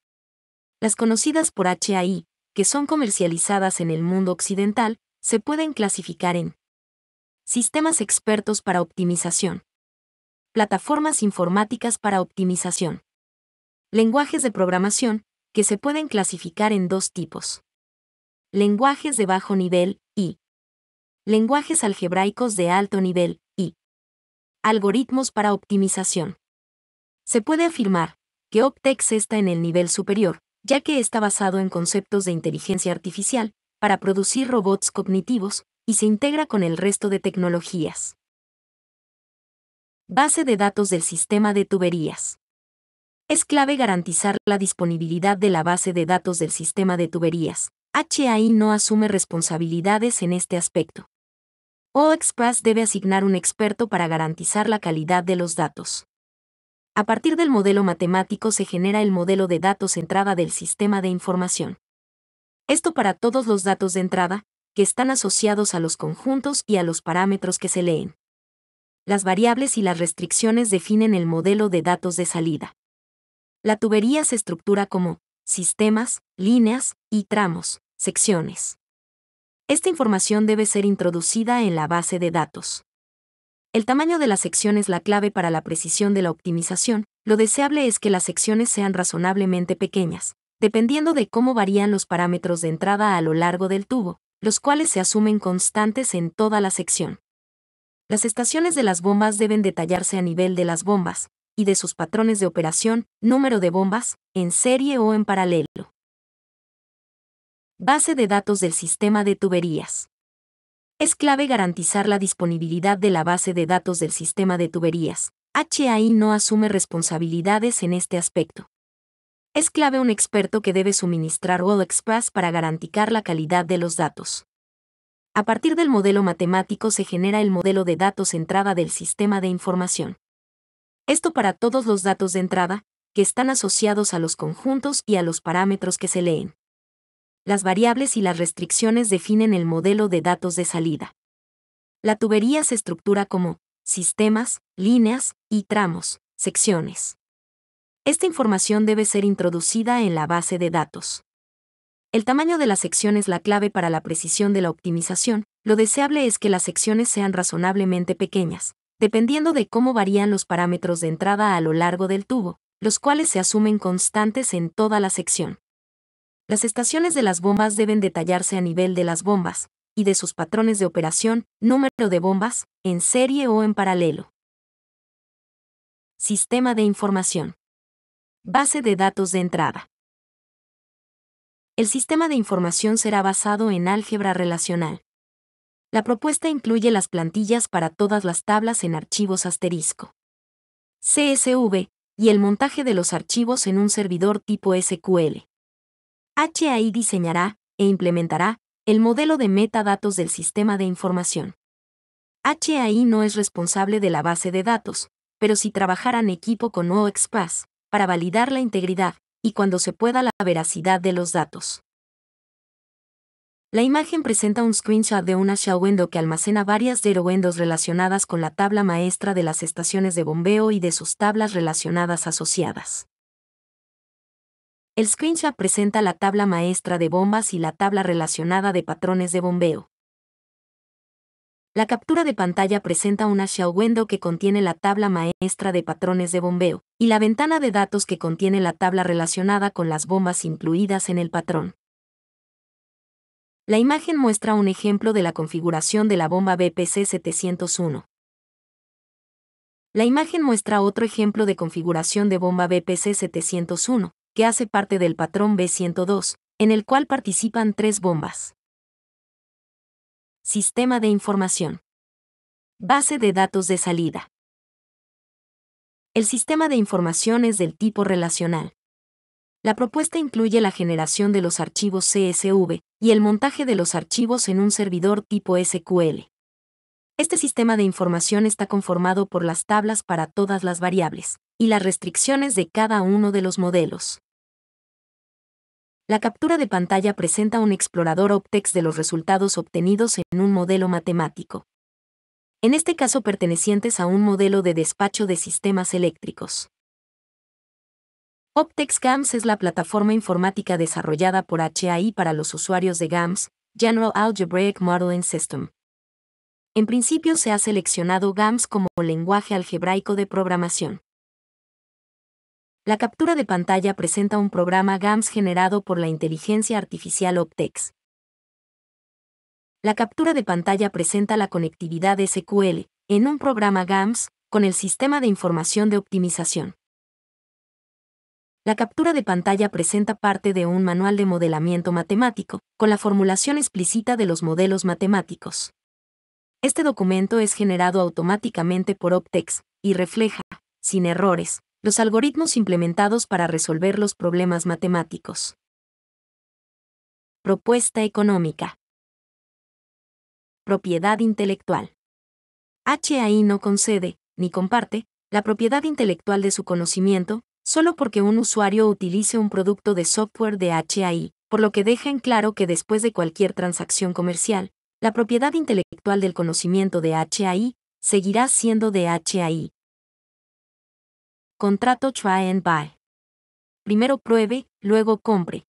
Las conocidas por HAI, que son comercializadas en el mundo occidental, se pueden clasificar en sistemas expertos para optimización, plataformas informáticas para optimización, lenguajes de programación, que se pueden clasificar en dos tipos: lenguajes de bajo nivel y lenguajes algebraicos de alto nivel y algoritmos para optimización. Se puede afirmar que Optex está en el nivel superior, ya que está basado en conceptos de inteligencia artificial para producir robots cognitivos y se integra con el resto de tecnologías. Base de datos del sistema de tuberías. Es clave garantizar la disponibilidad de la base de datos del sistema de tuberías. HAI no asume responsabilidades en este aspecto. Oil Express debe asignar un experto para garantizar la calidad de los datos. A partir del modelo matemático se genera el modelo de datos entrada del sistema de información. Esto para todos los datos de entrada, que están asociados a los conjuntos y a los parámetros que se leen. Las variables y las restricciones definen el modelo de datos de salida. La tubería se estructura como sistemas, líneas y tramos, secciones. Esta información debe ser introducida en la base de datos. El tamaño de la sección es la clave para la precisión de la optimización. Lo deseable es que las secciones sean razonablemente pequeñas, dependiendo de cómo varían los parámetros de entrada a lo largo del tubo, los cuales se asumen constantes en toda la sección. Las estaciones de las bombas deben detallarse a nivel de las bombas y de sus patrones de operación, número de bombas, en serie o en paralelo. Base de datos del sistema de tuberías. Es clave garantizar la disponibilidad de la base de datos del sistema de tuberías. HAI no asume responsabilidades en este aspecto. Es clave un experto que debe suministrar WallExpress para garantizar la calidad de los datos. A partir del modelo matemático se genera el modelo de datos entrada del sistema de información. Esto para todos los datos de entrada, que están asociados a los conjuntos y a los parámetros que se leen. Las variables y las restricciones definen el modelo de datos de salida. La tubería se estructura como sistemas, líneas y tramos, secciones. Esta información debe ser introducida en la base de datos. El tamaño de la sección es la clave para la precisión de la optimización. Lo deseable es que las secciones sean razonablemente pequeñas, dependiendo de cómo varían los parámetros de entrada a lo largo del tubo, los cuales se asumen constantes en toda la sección. Las estaciones de las bombas deben detallarse a nivel de las bombas y de sus patrones de operación, número de bombas, en serie o en paralelo. Sistema de información. Base de datos de entrada. El sistema de información será basado en álgebra relacional. La propuesta incluye las plantillas para todas las tablas en archivos asterisco, CSV, y el montaje de los archivos en un servidor tipo SQL. HAI diseñará e implementará el modelo de metadatos del sistema de información. HAI no es responsable de la base de datos, pero sí trabajará en equipo con WallExpress para validar la integridad y cuando se pueda la veracidad de los datos. La imagen presenta un screenshot de una shell window que almacena varias data windows relacionadas con la tabla maestra de las estaciones de bombeo y de sus tablas relacionadas asociadas. El screenshot presenta la tabla maestra de bombas y la tabla relacionada de patrones de bombeo. La captura de pantalla presenta una shell window que contiene la tabla maestra de patrones de bombeo, y la ventana de datos que contiene la tabla relacionada con las bombas incluidas en el patrón. La imagen muestra un ejemplo de la configuración de la bomba BPC 701. La imagen muestra otro ejemplo de configuración de bomba BPC 701, que hace parte del patrón B102, en el cual participan 3 bombas. Sistema de información. Base de datos de salida. El sistema de información es del tipo relacional. La propuesta incluye la generación de los archivos CSV y el montaje de los archivos en un servidor tipo SQL. Este sistema de información está conformado por las tablas para todas las variables y las restricciones de cada uno de los modelos. La captura de pantalla presenta un explorador OpText de los resultados obtenidos en un modelo matemático. En este caso pertenecientes a un modelo de despacho de sistemas eléctricos. OpText GAMS es la plataforma informática desarrollada por HAI para los usuarios de GAMS, General Algebraic Modeling System. En principio se ha seleccionado GAMS como lenguaje algebraico de programación. La captura de pantalla presenta un programa GAMS generado por la inteligencia artificial OpText. La captura de pantalla presenta la conectividad SQL en un programa GAMS con el sistema de información de optimización. La captura de pantalla presenta parte de un manual de modelamiento matemático, con la formulación explícita de los modelos matemáticos. Este documento es generado automáticamente por OpText y refleja, sin errores, los algoritmos implementados para resolver los problemas matemáticos. Propuesta económica. Propiedad intelectual. HAI no concede, ni comparte, la propiedad intelectual de su conocimiento, solo porque un usuario utilice un producto de software de HAI, por lo que deja en claro que después de cualquier transacción comercial, la propiedad intelectual del conocimiento de HAI seguirá siendo de HAI. Contrato Try and Buy. Primero pruebe, luego compre.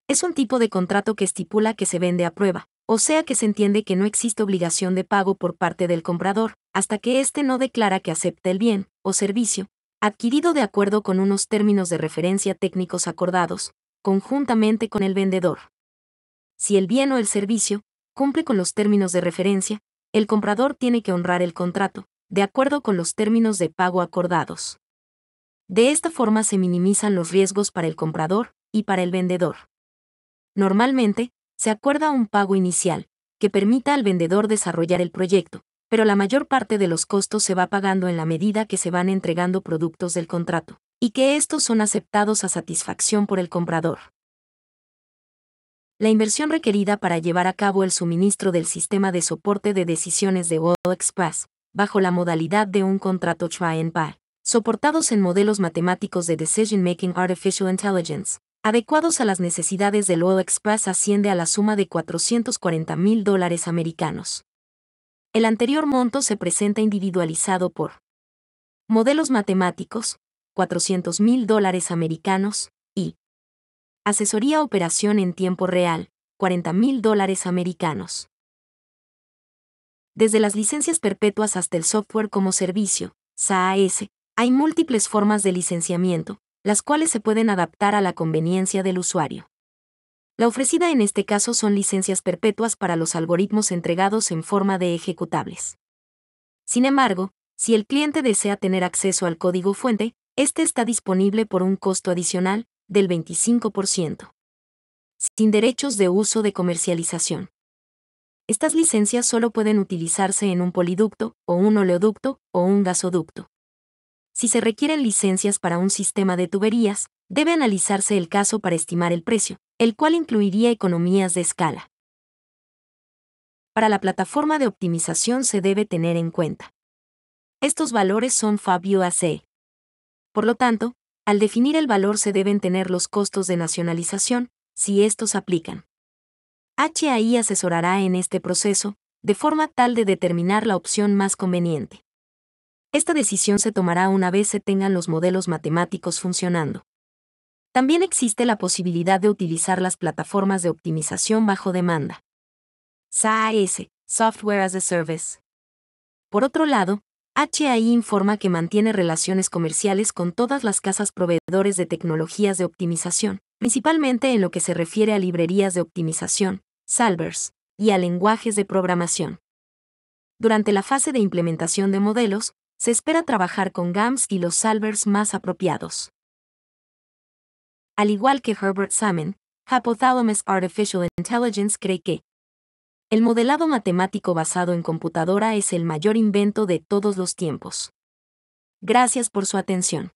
Es un tipo de contrato que estipula que se vende a prueba, o sea que se entiende que no existe obligación de pago por parte del comprador, hasta que éste no declara que acepta el bien, o servicio, adquirido de acuerdo con unos términos de referencia técnicos acordados, conjuntamente con el vendedor. Si el bien o el servicio cumple con los términos de referencia, el comprador tiene que honrar el contrato, de acuerdo con los términos de pago acordados. De esta forma se minimizan los riesgos para el comprador y para el vendedor. Normalmente, se acuerda un pago inicial, que permita al vendedor desarrollar el proyecto, pero la mayor parte de los costos se va pagando en la medida que se van entregando productos del contrato, y que estos son aceptados a satisfacción por el comprador. La inversión requerida para llevar a cabo el suministro del sistema de soporte de decisiones de World Express, bajo la modalidad de un contrato Try and Buy, soportados en modelos matemáticos de Decision Making Artificial Intelligence, adecuados a las necesidades del World Express, asciende a la suma de $440,000 americanos. El anterior monto se presenta individualizado por modelos matemáticos, $400,000 americanos, y asesoría operación en tiempo real, $40,000 americanos. Desde las licencias perpetuas hasta el software como servicio, SaaS, hay múltiples formas de licenciamiento, las cuales se pueden adaptar a la conveniencia del usuario. La ofrecida en este caso son licencias perpetuas para los algoritmos entregados en forma de ejecutables. Sin embargo, si el cliente desea tener acceso al código fuente, este está disponible por un costo adicional del 25%. Sin derechos de uso de comercialización. Estas licencias solo pueden utilizarse en un poliducto, o un oleoducto, o un gasoducto. Si se requieren licencias para un sistema de tuberías, debe analizarse el caso para estimar el precio, el cual incluiría economías de escala. Para la plataforma de optimización se debe tener en cuenta. Estos valores son FAB-UAC. Por lo tanto, al definir el valor se deben tener los costos de nacionalización, si estos aplican. HAI asesorará en este proceso, de forma tal de determinar la opción más conveniente. Esta decisión se tomará una vez se tengan los modelos matemáticos funcionando. También existe la posibilidad de utilizar las plataformas de optimización bajo demanda. SaaS, Software as a Service. Por otro lado, HAI informa que mantiene relaciones comerciales con todas las casas proveedores de tecnologías de optimización, principalmente en lo que se refiere a librerías de optimización, solvers, y a lenguajes de programación. Durante la fase de implementación de modelos, se espera trabajar con GAMS y los solvers más apropiados. Al igual que Herbert Salmon, Hypothalamus Artificial Intelligence cree que el modelado matemático basado en computadora es el mayor invento de todos los tiempos. Gracias por su atención.